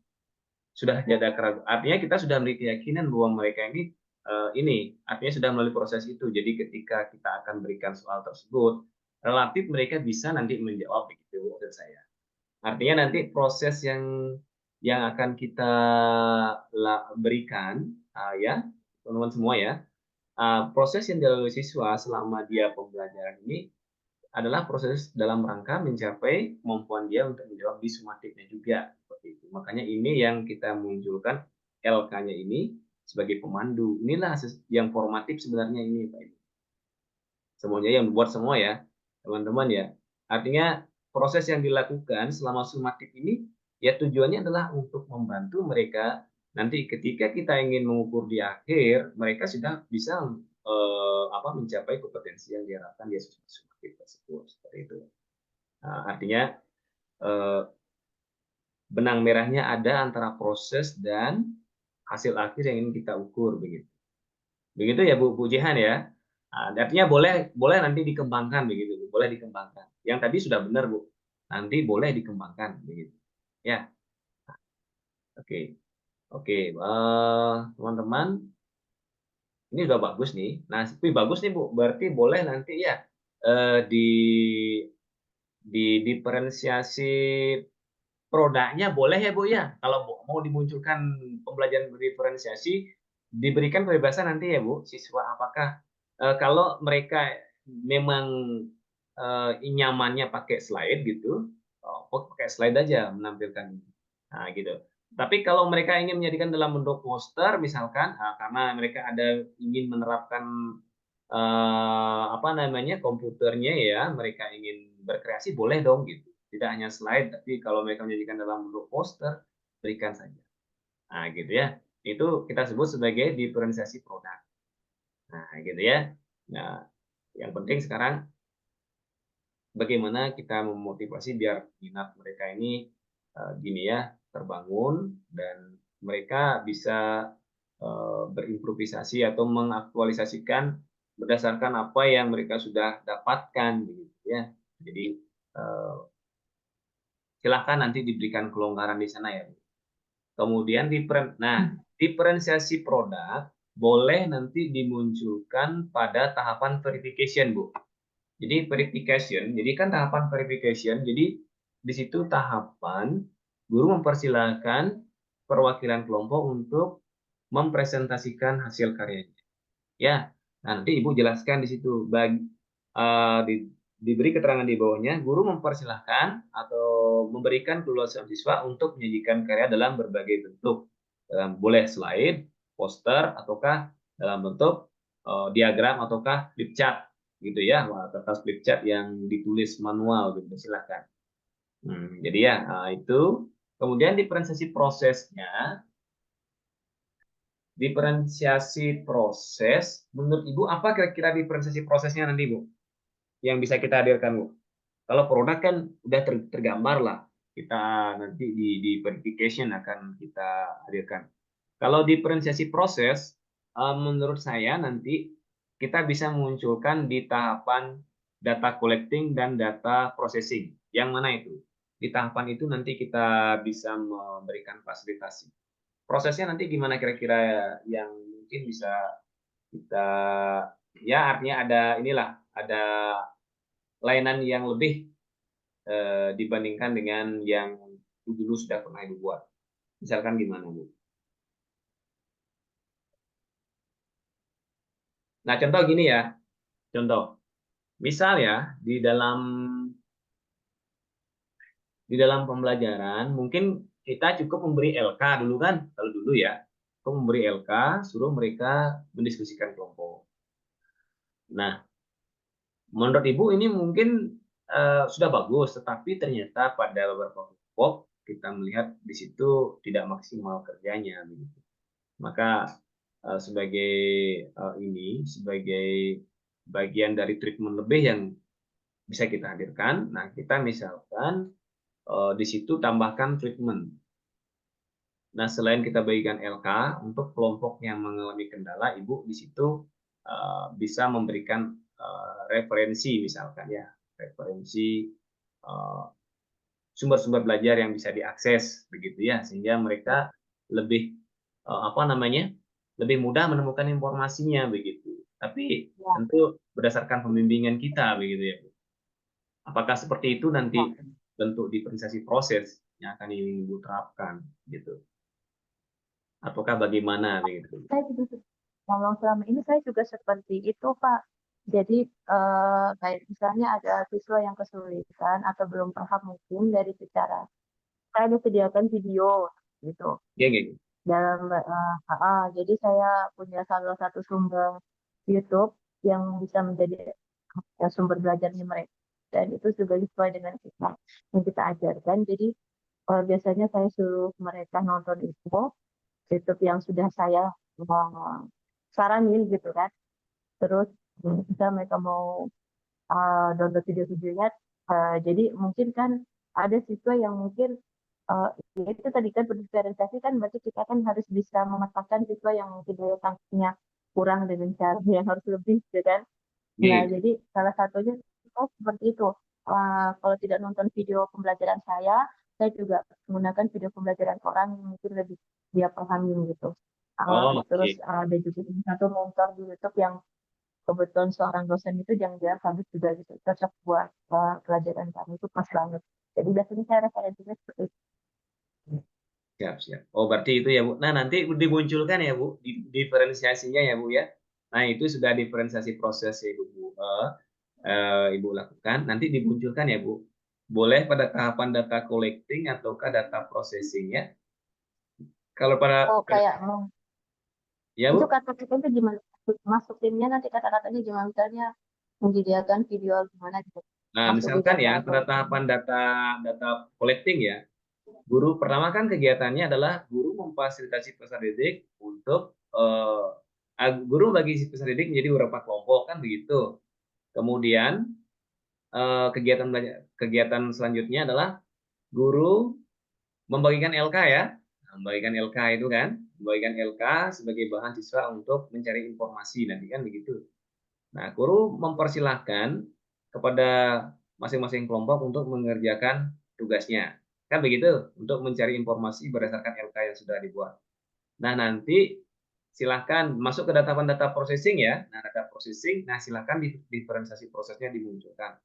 A: sudah ada keraguan. Artinya kita sudah memiliki keyakinan bahwa mereka ini artinya sudah melalui proses itu. Jadi ketika kita akan berikan soal tersebut, relatif mereka bisa nanti menjawab begitu menurut saya. Artinya nanti proses yang akan kita berikan ya teman-teman semua ya, proses yang dilalui siswa selama dia pembelajaran ini adalah proses dalam rangka mencapai kemampuan dia untuk menjawab di sumatifnya juga seperti itu. Makanya ini yang kita munculkan LK-nya ini sebagai pemandu. Inilah yang formatif sebenarnya ini Pak Ibu. Semuanya yang dibuat semua ya, teman-teman ya. Artinya proses yang dilakukan selama sumatif ini ya tujuannya adalah untuk membantu mereka nanti ketika kita ingin mengukur di akhir, mereka sudah bisa mencapai kompetensi yang diharapkan di sumatif tersebut seperti itu. Artinya eh, benang merahnya ada antara proses dan hasil akhir yang ingin kita ukur begitu. Begitu ya Bu Jihan ya. Artinya boleh boleh nanti dikembangkan begitu, Bu. Boleh dikembangkan. Yang tadi sudah benar, Bu. Nanti boleh dikembangkan begitu. Ya, oke. Oke, teman-teman, ini udah bagus nih. Nah, tapi bagus nih, Bu. Berarti boleh nanti ya di diferensiasi produknya boleh ya Bu ya. Kalau mau dimunculkan pembelajaran diferensiasi, diberikan kebebasan nanti ya Bu, siswa apakah kalau mereka memang nyamannya pakai slide gitu, pakai slide aja menampilkan. Nah, gitu. Tapi kalau mereka ingin menjadikan dalam bentuk poster misalkan, karena mereka ada ingin menerapkan apa namanya komputernya ya, mereka ingin berkreasi boleh dong gitu. Tidak hanya slide, tapi kalau mereka menyajikan dalam bentuk poster, berikan saja. Nah, gitu ya. Itu kita sebut sebagai diferensiasi produk. Nah, gitu ya. Nah, yang penting sekarang bagaimana kita memotivasi biar minat mereka ini gini ya, terbangun dan mereka bisa berimprovisasi atau mengaktualisasikan berdasarkan apa yang mereka sudah dapatkan begitu ya. Jadi eh, silakan nanti diberikan kelonggaran di sana ya. Kemudian diferensiasi produk boleh nanti dimunculkan pada tahapan verification, Bu. Jadi verification, jadi kan tahapan verification, jadi di situ tahapan guru mempersilahkan perwakilan kelompok untuk mempresentasikan hasil karyanya. Ya, nanti Ibu jelaskan di situ. Diberi keterangan di bawahnya, guru mempersilahkan atau memberikan keluasan siswa untuk menyajikan karya dalam berbagai bentuk. Boleh slide, poster, ataukah dalam bentuk diagram ataukah flip chart gitu ya, kertas flip chart yang ditulis manual gitu, silahkan. Jadi ya itu. Kemudian diferensiasi proses, menurut Ibu apa kira-kira diferensiasi prosesnya nanti Bu, yang bisa kita hadirkan Bu? Kalau produk kan udah tergambar lah, kita nanti di verification akan kita hadirkan. Kalau diferensiasi proses, menurut saya nanti kita bisa memunculkan di tahapan data collecting dan data processing. Yang mana itu? Di tahapan itu nanti kita bisa memberikan fasilitasi. Prosesnya nanti gimana kira-kira yang mungkin bisa kita, ya artinya ada layanan yang lebih dibandingkan dengan yang dulu sudah pernah dibuat. Misalkan gimana Bu? Nah contoh gini ya, contoh misal ya di dalam pembelajaran mungkin kita cukup memberi LK dulu kan, kalau dulu ya, cukup memberi LK, suruh mereka mendiskusikan kelompok. Nah, menurut Ibu ini mungkin sudah bagus, tetapi ternyata pada beberapa kelompok kita melihat di situ tidak maksimal kerjanya, begitu. Maka sebagai bagian dari treatment lebih yang bisa kita hadirkan, nah kita misalkan di situ tambahkan treatment. Nah, selain kita bagikan LK untuk kelompok yang mengalami kendala, Ibu di situ bisa memberikan referensi misalkan ya, referensi sumber-sumber belajar yang bisa diakses begitu ya, sehingga mereka lebih lebih mudah menemukan informasinya begitu. Tapi
B: Ya,
A: tentu berdasarkan pembimbingan kita begitu ya. Apakah seperti itu nanti
B: ya.
A: bentuk diferensiasi proses yang akan Ibu terapkan gitu? Ataukah bagaimana begitu?
B: Saya juga kalau selama ini saya juga seperti itu, Pak. Jadi kayak misalnya ada siswa yang kesulitan atau belum paham mungkin dari bicara, saya ada sediakan video gitu.
A: Ya, gitu.
B: Jadi saya punya salah satu sumber YouTube yang bisa menjadi sumber belajarnya mereka, dan itu juga sesuai dengan kita yang kita ajarkan. Jadi biasanya saya suruh mereka nonton itu YouTube yang sudah saya saranin gitu kan. Terus bisa mereka mau download video-videonya. Jadi mungkin kan ada siswa yang mungkin ya itu tadi kan berdiferensiasi kan, berarti kita kan harus bisa memetakan siswa yang mungkin daya tangkapnya kurang dengan cara yang harus lebih gitu kan. Nah,
A: Gitu.
B: jadi salah satunya seperti itu. Kalau tidak nonton video pembelajaran saya juga menggunakan video pembelajaran orang yang mungkin lebih dia pahami gitu.
A: Oh,
B: Terus
A: oke.
B: ada juga satu mentor di YouTube yang kebetulan seorang dosen itu yang dia habis juga gitu, cocok buat pelajaran kami itu pas banget. Jadi biasanya saya referensinya seperti itu.
A: Siap, siap. Oh, berarti itu ya, Bu. Nah, nanti dimunculkan ya, Bu, diferensiasinya ya, Bu ya. Nah, itu sudah diferensiasi proses ya, Ibu lakukan. Nanti dimunculkan ya, Bu. Boleh pada tahapan data collecting ataukah data processing ya. Kalau
B: Oh, kayak
A: ya,
B: itu
A: Bu.
B: kata-kata itu gimana? Masukinnya nanti kata-katanya gimana, misalnya menyediakan video gimana gitu.
A: Nah,
B: Masuk di
A: misalkan
B: data
A: ya
B: atau
A: pada tahapan data data collecting ya, guru pertama kan kegiatannya adalah guru memfasilitasi peserta didik untuk guru bagi peserta didik menjadi beberapa kelompok kan begitu. Kemudian kegiatan selanjutnya adalah guru membagikan LK ya. Nah, membagikan LK itu kan, membagikan LK sebagai bahan siswa untuk mencari informasi nanti kan begitu. Nah, guru mempersilahkan kepada masing-masing kelompok untuk mengerjakan tugasnya. Kan begitu, untuk mencari informasi berdasarkan LK yang sudah dibuat. Nah, nanti silahkan masuk ke data processing ya. Nah, data processing, nah silahkan diferensiasi prosesnya dimunculkan.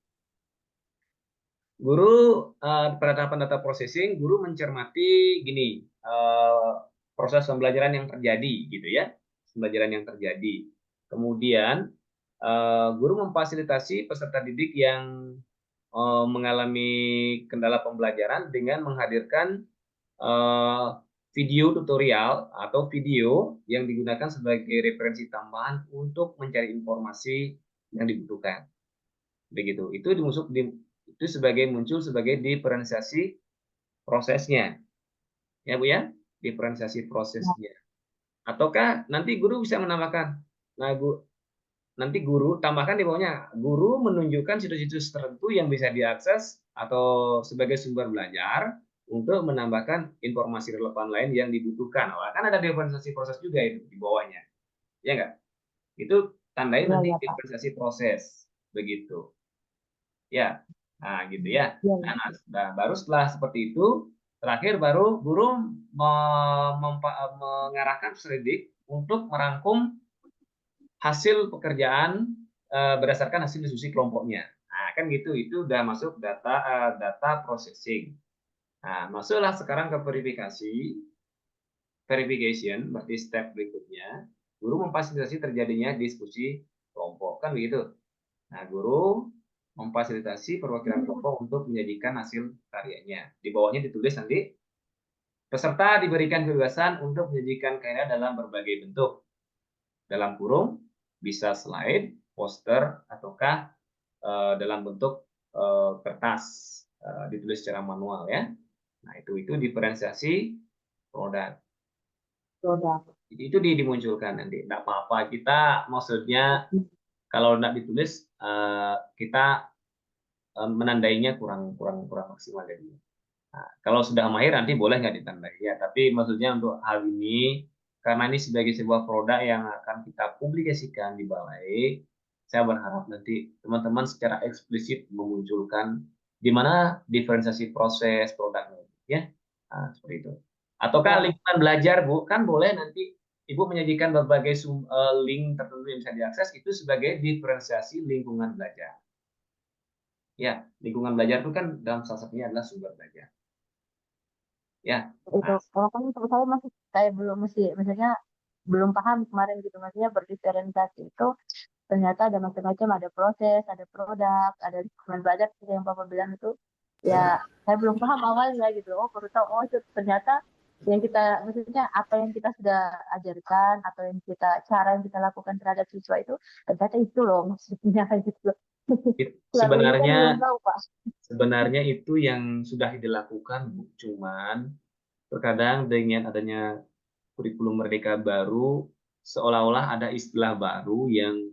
A: Guru pada tahapan data processing, guru mencermati gini, proses pembelajaran yang terjadi gitu ya, pembelajaran yang terjadi. Kemudian guru memfasilitasi peserta didik yang mengalami kendala pembelajaran dengan menghadirkan eh, video tutorial atau video yang digunakan sebagai referensi tambahan untuk mencari informasi yang dibutuhkan. Begitu. Itu sebagai muncul sebagai diferensiasi prosesnya. Ya, Bu ya? Diferensiasi prosesnya. Ataukah nanti guru bisa menambahkan, nah, nanti guru tambahkan di bawahnya, guru menunjukkan situs-situs tertentu yang bisa diakses atau sebagai sumber belajar untuk menambahkan informasi relevan lain yang dibutuhkan. Wah, kan ada diferensiasi proses juga itu di bawahnya. Ya enggak? Itu tandain
B: Iya,
A: nanti
B: iya, Pak.
A: diferensiasi proses. Begitu. Ya. Nah, gitu ya.
B: Iya,
A: Nah,
B: iya.
A: baru setelah seperti itu, terakhir baru guru mengarahkan peserta didik untuk merangkum hasil pekerjaan berdasarkan hasil diskusi kelompoknya. Nah, kan gitu, itu udah masuk data processing. Nah, masuklah sekarang ke verification, berarti step berikutnya, guru memfasilitasi terjadinya diskusi kelompok, kan begitu. Nah, guru memfasilitasi perwakilan kelompok untuk menyajikan hasil karyanya. Di bawahnya ditulis nanti, peserta diberikan kebebasan untuk menyajikan karya dalam berbagai bentuk. Dalam kurung, bisa slide, poster, ataukah dalam bentuk kertas, ditulis secara manual ya. Nah, itu diferensiasi produk.
B: Produk.
A: Itu dimunculkan nanti. Tidak apa-apa, kita maksudnya kalau tidak ditulis kita menandainya kurang kurang kurang maksimal jadi. Nah, kalau sudah mahir nanti boleh nggak ditandai ya. Tapi maksudnya untuk hal ini karena ini sebagai sebuah produk yang akan kita publikasikan di balai, saya berharap nanti teman-teman secara eksplisit memunculkan di mana diferensiasi proses produknya, ya. Nah, seperti itu. Ataukah
B: Ya,
A: lingkungan belajar, Bu, kan boleh nanti Ibu menyajikan berbagai link tertentu yang bisa diakses itu sebagai diferensiasi lingkungan belajar. Ya, lingkungan belajar itu kan dalam salah satunya adalah sumber belajar. Ya,
B: itu
A: nah,
B: kalau kan untuk saya masih kayak belum maksudnya belum paham kemarin gitu, maksudnya berdiferensiasi itu ternyata ada macam-macam, ada proses, ada produk, ada lingkungan belajar seperti yang Bapak bilang itu. Ya, saya belum paham awalnya gitu. Oh, baru tahu, oh itu ternyata yang kita, maksudnya apa yang kita sudah ajarkan atau yang kita, cara yang kita lakukan terhadap siswa itu ternyata itu loh maksudnya kayak gitu loh. Selama ini kan
A: sebenarnya
B: belum tahu, Pak.
A: sebenarnya itu yang sudah dilakukan, Bu. Cuman terkadang dengan adanya kurikulum Merdeka baru seolah-olah ada istilah baru yang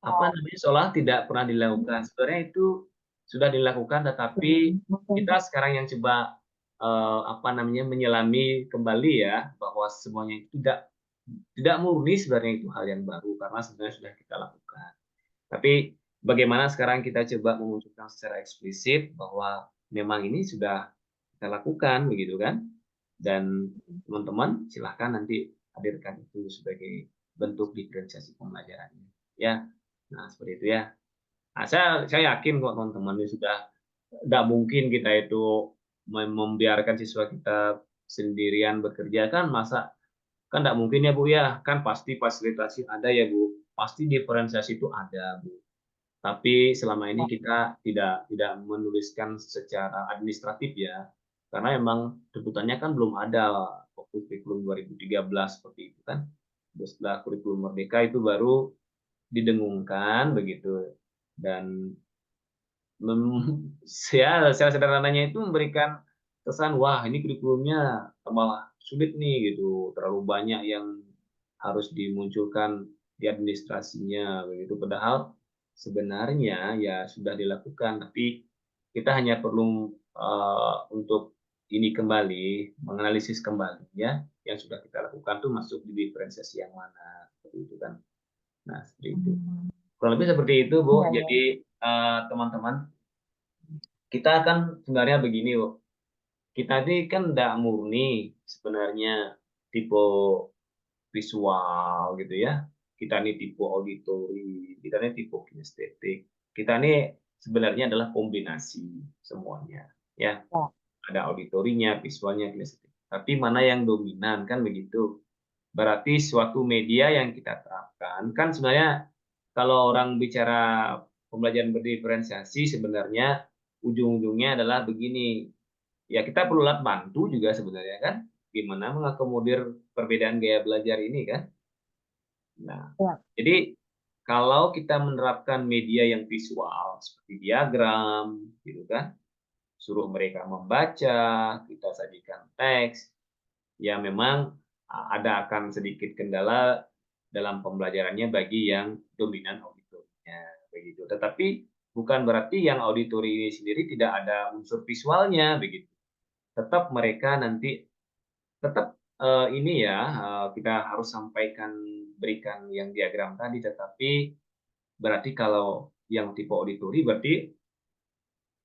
A: apa
B: Oh,
A: namanya seolah tidak pernah dilakukan. Sebenarnya itu sudah dilakukan, tetapi kita
B: mungkin.
A: sekarang yang coba apa namanya menyelami kembali ya bahwa semuanya itu tidak tidak murni sebenarnya itu hal yang baru karena sebenarnya sudah kita lakukan. Tapi bagaimana sekarang kita coba memunculkan secara eksplisit bahwa memang ini sudah kita lakukan begitu kan? Dan teman-teman silahkan nanti hadirkan itu sebagai bentuk diferensiasi pembelajarannya. Ya, nah seperti itu ya. Nah, saya yakin kok teman-teman ini sudah tidak mungkin kita itu membiarkan siswa kita sendirian bekerja kan masa kan tidak mungkin ya Bu ya kan pasti fasilitasi ada ya Bu pasti diferensiasi itu ada Bu tapi selama ini kita tidak menuliskan secara administratif ya, karena memang tuntutannya kan belum ada waktu kurikulum 2013 seperti itu kan. Terus setelah kurikulum Merdeka itu baru didengungkan begitu dan secara sederhananya itu memberikan kesan wah ini kurikulumnya malah sulit nih gitu, terlalu banyak yang harus dimunculkan di administrasinya begitu. Padahal sebenarnya ya sudah dilakukan, tapi kita hanya perlu untuk ini kembali menganalisis kembali ya yang sudah kita lakukan tuh masuk di diferensiasi yang mana seperti itu kan. Nah, seperti itu. Kurang lebih seperti itu, Bu.
B: Iya, iya.
A: Jadi teman-teman kita kan sebenarnya begini, Bu. Kita ini kan tidak murni sebenarnya tipe visual gitu ya. Kita ini tipe auditori, kita ini tipe kinestetik. Kita ini sebenarnya adalah kombinasi semuanya, ya.
B: Ya.
A: Ada auditorinya, visualnya, kinestetik. Tapi mana yang dominan, kan begitu. Berarti suatu media yang kita terapkan, kan sebenarnya kalau orang bicara pembelajaran berdiferensiasi sebenarnya ujung-ujungnya adalah begini, ya kita perlu alat bantu juga sebenarnya kan, gimana mengakomodir perbedaan gaya belajar ini kan. Nah,
B: Ya.
A: jadi kalau kita menerapkan media yang visual seperti diagram, gitu kan, suruh mereka membaca, kita sajikan teks, ya memang ada akan sedikit kendala dalam pembelajarannya bagi yang dominan auditorinya, begitu. Tetapi bukan berarti yang auditori ini sendiri tidak ada unsur visualnya, begitu. Tetap mereka nanti tetap ini ya kita harus sampaikan berikan yang diagram tadi, tetapi berarti kalau yang tipe auditori berarti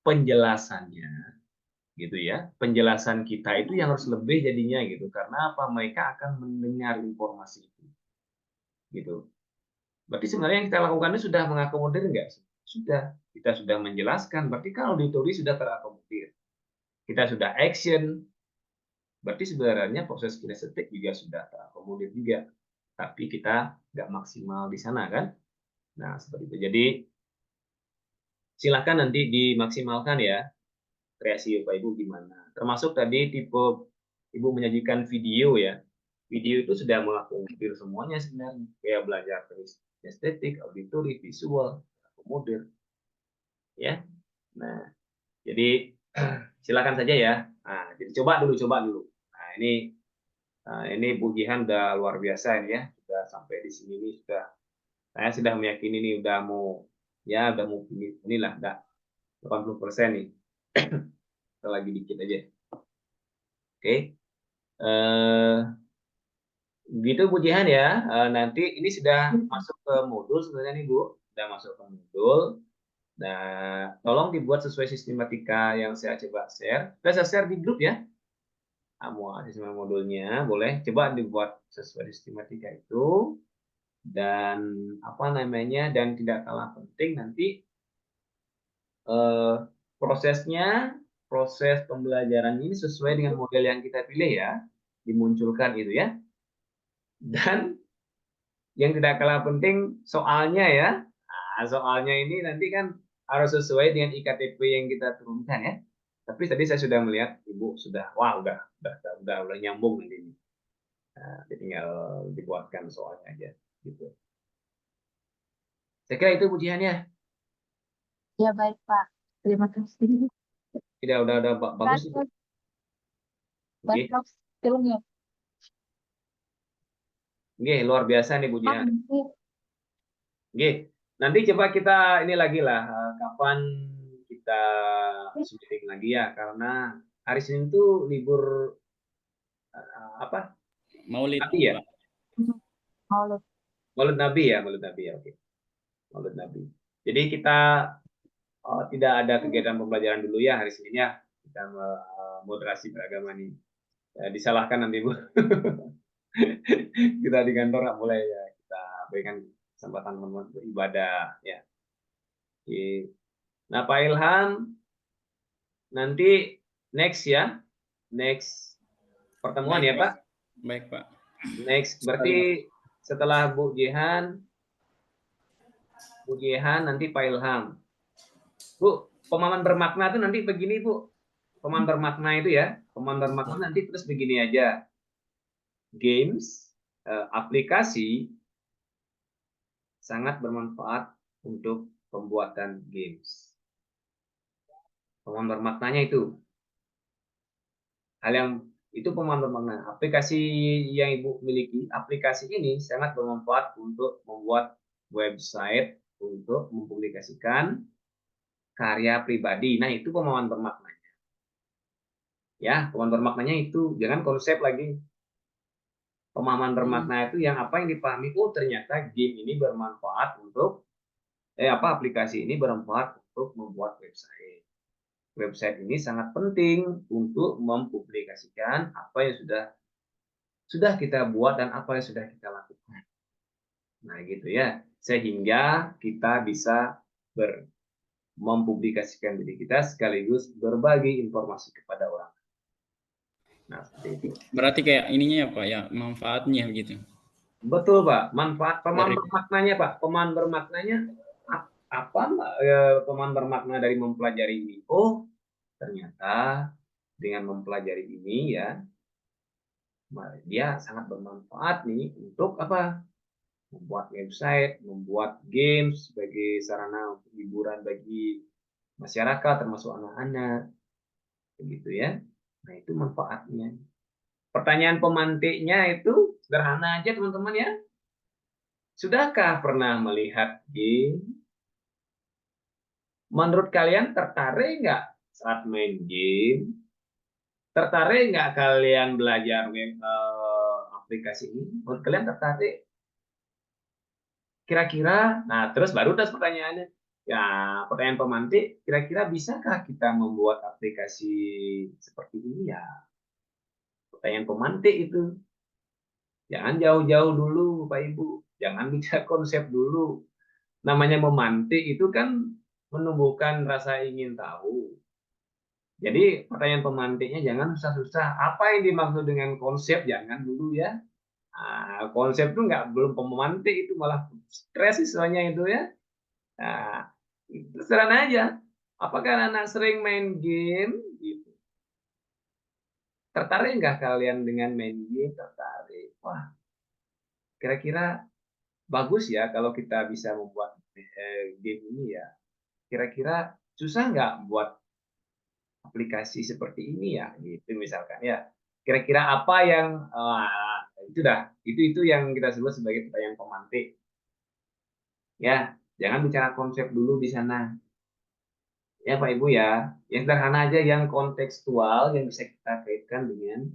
A: penjelasannya gitu ya. Penjelasan kita itu yang harus lebih jadinya gitu. Karena apa? Mereka akan mendengar informasi itu. Gitu. Berarti sebenarnya yang kita lakukan ini sudah mengakomodir enggak? Sudah. Kita sudah menjelaskan. Berarti kan auditori sudah terakomodir. Kita sudah action. Berarti sebenarnya proses kinestetik juga sudah terakomodir juga. Tapi kita nggak maksimal di sana kan? Nah, seperti itu. Jadi silakan nanti dimaksimalkan ya kreasi Bapak Ibu gimana. Termasuk tadi tipe Ibu menyajikan video ya. Video itu sudah mengakomodir semuanya sebenarnya. Kayak belajar estetik, auditori, visual, akomodir. Ya. Nah, jadi silakan saja ya. Nah, jadi coba dulu. Nah, ini Bu Jihan udah luar biasa ini ya. Sudah sampai di sini nih sudah saya sudah meyakini nih udah mau inilah udah 80% nih. Kita lagi dikit aja. Oke. Gitu Bu Jihan ya. Nanti ini sudah masuk ke modul sebenarnya nih Bu. Sudah masuk ke modul. Nah, tolong dibuat sesuai sistematika yang saya coba share. Saya share di grup ya. Semua sistem modulnya boleh coba dibuat sesuai sistematika itu. Dan apa namanya, dan tidak kalah penting nanti eh, proses pembelajaran ini sesuai dengan model yang kita pilih ya, dimunculkan itu ya. Dan yang tidak kalah penting soalnya ya. Nah, soalnya ini nanti kan harus sesuai dengan IKTP yang kita turunkan ya. Tapi tadi saya sudah melihat Ibu sudah wah udah nyambung ini. Nah, tinggal dibuatkan soalnya aja gitu. Saya kira itu pujiannya.
B: Ya, baik, Pak. Terima kasih.
A: Udah bagus itu.
B: Baik,
A: Oke.
B: filmnya.
A: Oke, luar biasa nih Bu
B: Pak,
A: Jihan.
B: nanti
A: Oke. Nanti coba kita ini lagi lah kapan kita syuting lagi ya karena hari Senin itu libur apa?
D: Maulid,
A: Nabi ya?
D: Pak.
B: Maulid.
A: Maulid Nabi ya, Maulid Nabi ya. Oke. Maulid Nabi. Jadi kita tidak ada kegiatan pembelajaran dulu ya hari Senin ya. Kita moderasi beragama nih. Disalahkan nanti Bu. Kita di kantor nggak boleh ya. Kita berikan kesempatan teman-teman beribadah ya. Oke. Nah, Pak Ilham nanti next ya. Next pertemuan
D: Baik,
A: ya, Pak.
D: Baik, Pak.
A: Next berarti setelah Bu Jihan nanti Pak Ilham. Bu, pemahaman bermakna itu nanti begini, Bu. Pemahaman bermakna itu ya. Pemahaman bermakna nanti terus begini aja. Games, aplikasi sangat bermanfaat untuk pembuatan games. Pemahaman bermaknanya itu. Hal yang itu pemahaman bermakna. Aplikasi yang Ibu miliki, aplikasi ini sangat bermanfaat untuk membuat website untuk mempublikasikan karya pribadi. Nah, itu pemahaman bermaknanya. Ya, pemahaman bermaknanya itu, jangan konsep lagi. Pemahaman bermakna itu yang apa yang dipahami, oh ternyata game ini bermanfaat untuk aplikasi ini bermanfaat untuk membuat website. Website ini sangat penting untuk mempublikasikan apa yang sudah kita buat dan apa yang sudah kita lakukan. Nah, gitu ya. Sehingga kita bisa mempublikasikan diri kita sekaligus berbagi informasi kepada orang. Nah, seperti itu.
D: Berarti kayak ininya ya Pak ya, manfaatnya gitu.
A: Betul Pak, manfaat peman
D: Dari
A: bermaknanya Pak, peman bermaknanya apa peman bermakna dari mempelajari ini? Oh, ternyata dengan mempelajari ini ya, dia sangat bermanfaat nih untuk apa? Membuat website, membuat games sebagai sarana hiburan bagi masyarakat termasuk anak-anak, begitu ya. Nah, itu manfaatnya. Pertanyaan pemantiknya itu sederhana aja teman-teman ya. Sudahkah pernah melihat game? Menurut kalian tertarik nggak saat main game? Tertarik nggak kalian belajar aplikasi ini? Menurut kalian tertarik? Kira-kira, nah terus baru tas pertanyaannya. Ya, pertanyaan pemantik, kira-kira bisakah kita membuat aplikasi seperti ini ya? Pertanyaan pemantik itu. Jangan jauh-jauh dulu, Bapak Ibu. Jangan bicara konsep dulu. Namanya memantik itu kan menumbuhkan rasa ingin tahu. Jadi pertanyaan pemantiknya jangan susah-susah. Apa yang dimaksud dengan konsep? Jangan dulu ya. Nah, konsep itu nggak belum pemantik itu malah stres siswanya itu ya. Nah, terserah aja. Apakah anak sering main game? Gitu. Tertarik nggak kalian dengan main game? Tertarik. Wah, kira-kira bagus ya kalau kita bisa membuat game ini ya. Kira-kira susah nggak buat aplikasi seperti ini ya, gitu misalkan ya. Kira-kira apa yang itu yang kita sebut sebagai pertanyaan pemantik. Ya, jangan bicara konsep dulu di sana. Ya Pak Ibu ya, yang sederhana aja yang kontekstual yang bisa kita kaitkan dengan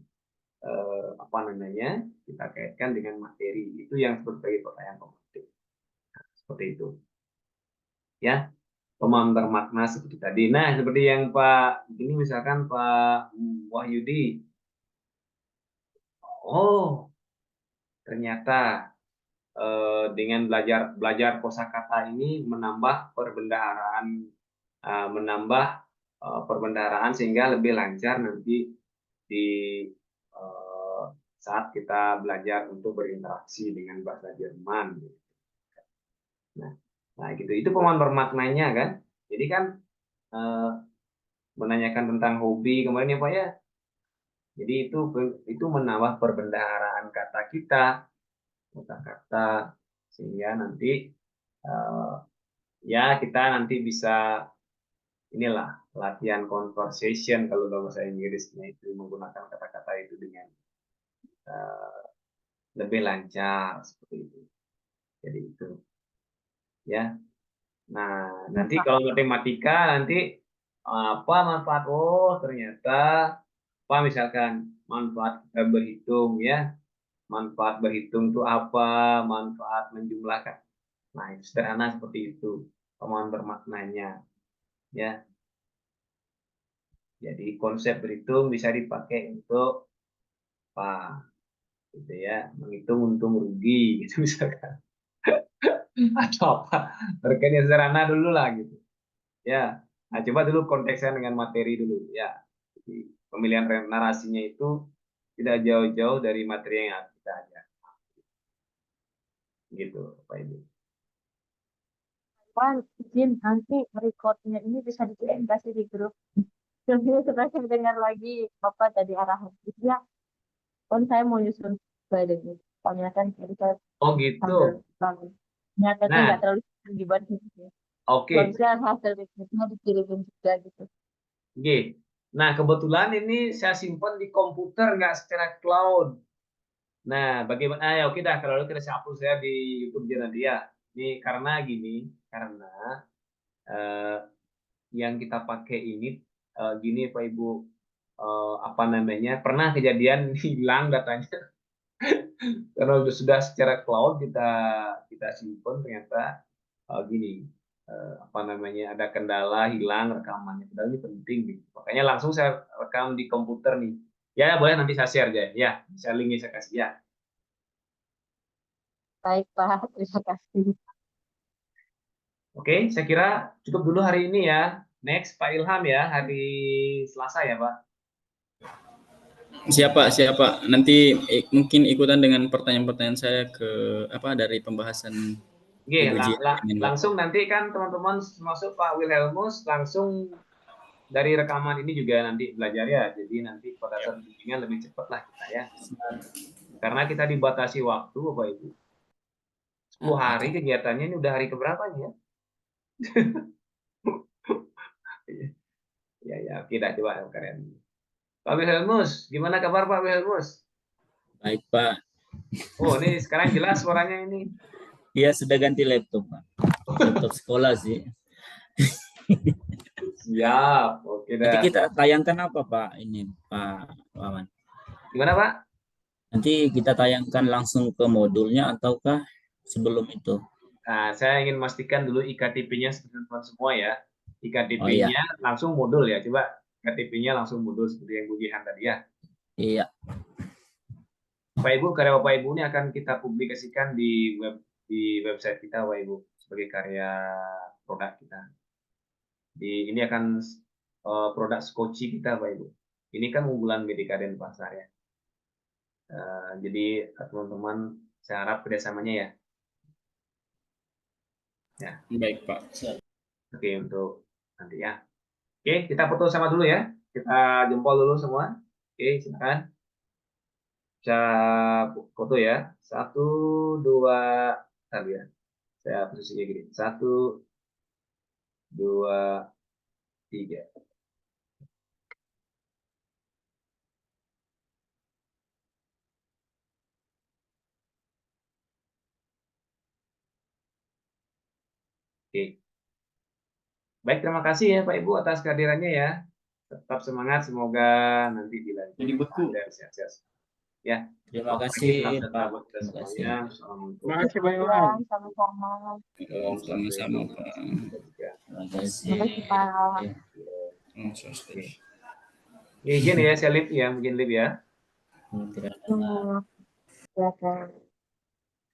A: apa namanya? Kita kaitkan dengan materi. Itu yang disebut sebagai pertanyaan pemantik. Seperti itu. Ya, pemahaman bermakna seperti tadi. Nah, seperti yang Pak ini misalkan Pak Wahyudi. Oh, ternyata dengan belajar kosakata ini menambah perbendaharaan sehingga lebih lancar nanti di eh, saat kita belajar untuk berinteraksi dengan bahasa Jerman. Nah, nah gitu itu pemahaman bermaknanya kan. Jadi kan eh, menanyakan tentang hobi kemarin ya Pak ya. Jadi itu menambah perbendaharaan kata kita, kata-kata sehingga nanti uh, ya kita nanti bisa inilah latihan conversation kalau dalam bahasa Inggrisnya itu menggunakan kata-kata itu dengan uh, lebih lancar seperti itu. Jadi itu ya. Nah, nanti kalau matematika nanti apa manfaat? Oh, ternyata apa misalkan manfaat kita berhitung ya. Manfaat berhitung itu apa? Manfaat menjumlahkan. Nah, itu sederhana seperti itu. Pemahaman bermaknanya. Ya, jadi konsep berhitung bisa dipakai untuk apa? Gitu ya, menghitung untung rugi gitu misalkan. Atau apa? Berkaitan yang sederhana dulu lah gitu. Ya. Nah, coba dulu konteksnya dengan materi dulu ya. Jadi, pemilihan narasinya itu tidak jauh-jauh dari materi yang kita ajar. Gitu, Pak Ibu.
B: Pak, izin nanti recordnya ini bisa dikirim kasih di grup. Jadi setelah saya dengar lagi Bapak tadi arahan. Ya, kan saya mau nyusun slide ini. Soalnya kan tadi saya
A: Oh gitu.
B: sambil lalu. Nyatanya nggak
A: Nah,
B: terlalu dibanding.
A: oke.
B: Bagusnya hasil risetnya dikirimin juga gitu.
A: Oke. Nah, kebetulan ini saya simpan di komputer nggak secara cloud. Nah, bagaimana? Ya oke dah kalau kita hapus saya di YouTube aja nanti ya. Ini karena gini, karena eh, yang kita pakai ini gini Pak Ibu apa namanya? Pernah kejadian hilang datanya karena sudah secara cloud kita simpan ternyata gini apa namanya ada kendala hilang rekamannya. Padahal ini penting gitu. Makanya langsung saya rekam di komputer nih. Ya boleh nanti saya share aja. Ya, saya linknya saya kasih ya.
B: Baik Pak, terima kasih.
A: Oke, saya kira cukup dulu hari ini ya. Next, Pak Ilham ya, hari Selasa ya, Pak.
D: Siapa? Nanti mungkin ikutan dengan pertanyaan-pertanyaan saya ke apa dari pembahasan
A: Oke,
D: Ibu Jia dengan
A: langsung
D: Bapak.
A: nanti kan teman-teman masuk Pak Wilhelmus langsung dari rekaman ini juga nanti belajar ya. Jadi nanti pada saat bimbingan lebih cepat lah kita ya. Karena kita dibatasi waktu, Bapak Ibu. 10 hari kegiatannya ini udah hari keberapa nih ya? Ya, tidak coba keren. Pak Wilhelmus, gimana kabar Pak Wilhelmus?
E: Baik, Pak.
A: Oh, ini sekarang jelas suaranya ini.
E: Iya, sudah ganti laptop, Pak. Laptop sekolah sih.
A: Siap, oke
E: Nanti
A: dah.
E: kita tayangkan apa, Pak? Ini, Pak Wawan.
A: Gimana Pak?
E: Nanti kita tayangkan langsung ke modulnya ataukah sebelum itu?
A: Nah, saya ingin memastikan dulu IKTP-nya teman-teman semua ya.
E: Oh,
A: IKTP-nya
E: iya.
A: langsung modul ya. Coba IKTP-nya langsung modul seperti yang Bu Jihan tadi ya.
E: Iya.
A: Bapak Ibu, karya Bapak Ibu ini akan kita publikasikan di website kita Bapak Ibu sebagai karya produk kita. Ini akan produk skoci kita Bapak Ibu. Ini kan unggulan Medika Denpasar ya. Jadi teman-teman saya harap kerjasamanya ya. Ya.
D: Baik, Pak.
A: Oke, untuk nanti ya. Oke, kita foto sama dulu ya. Kita jempol dulu semua. Oke, silakan. Bisa foto ya. 1, 2, tadi ya. Saya posisinya gini. 1, 2, 3. Oke. Baik, terima kasih ya Pak Ibu atas kehadirannya ya. Tetap semangat, semoga nanti dilanjut.
D: Jadi beku.
A: Sehat-sehat. Ya.
E: Terima
A: Selamat
E: kasih,
A: pagi, salam
E: Pak.
A: sejahtera buat kita
E: Terima kasih.
A: semuanya. Assalamualaikum.
C: Terima kasih Pak
B: Ya,
C: Iwan.
B: sama-sama.
D: Sama-sama, Pak.
E: Terima kasih.
B: Terima kasih, Pak.
A: Oke. Izin ya, saya live ya, mungkin live ya.
E: Tidak ada.
B: Silakan.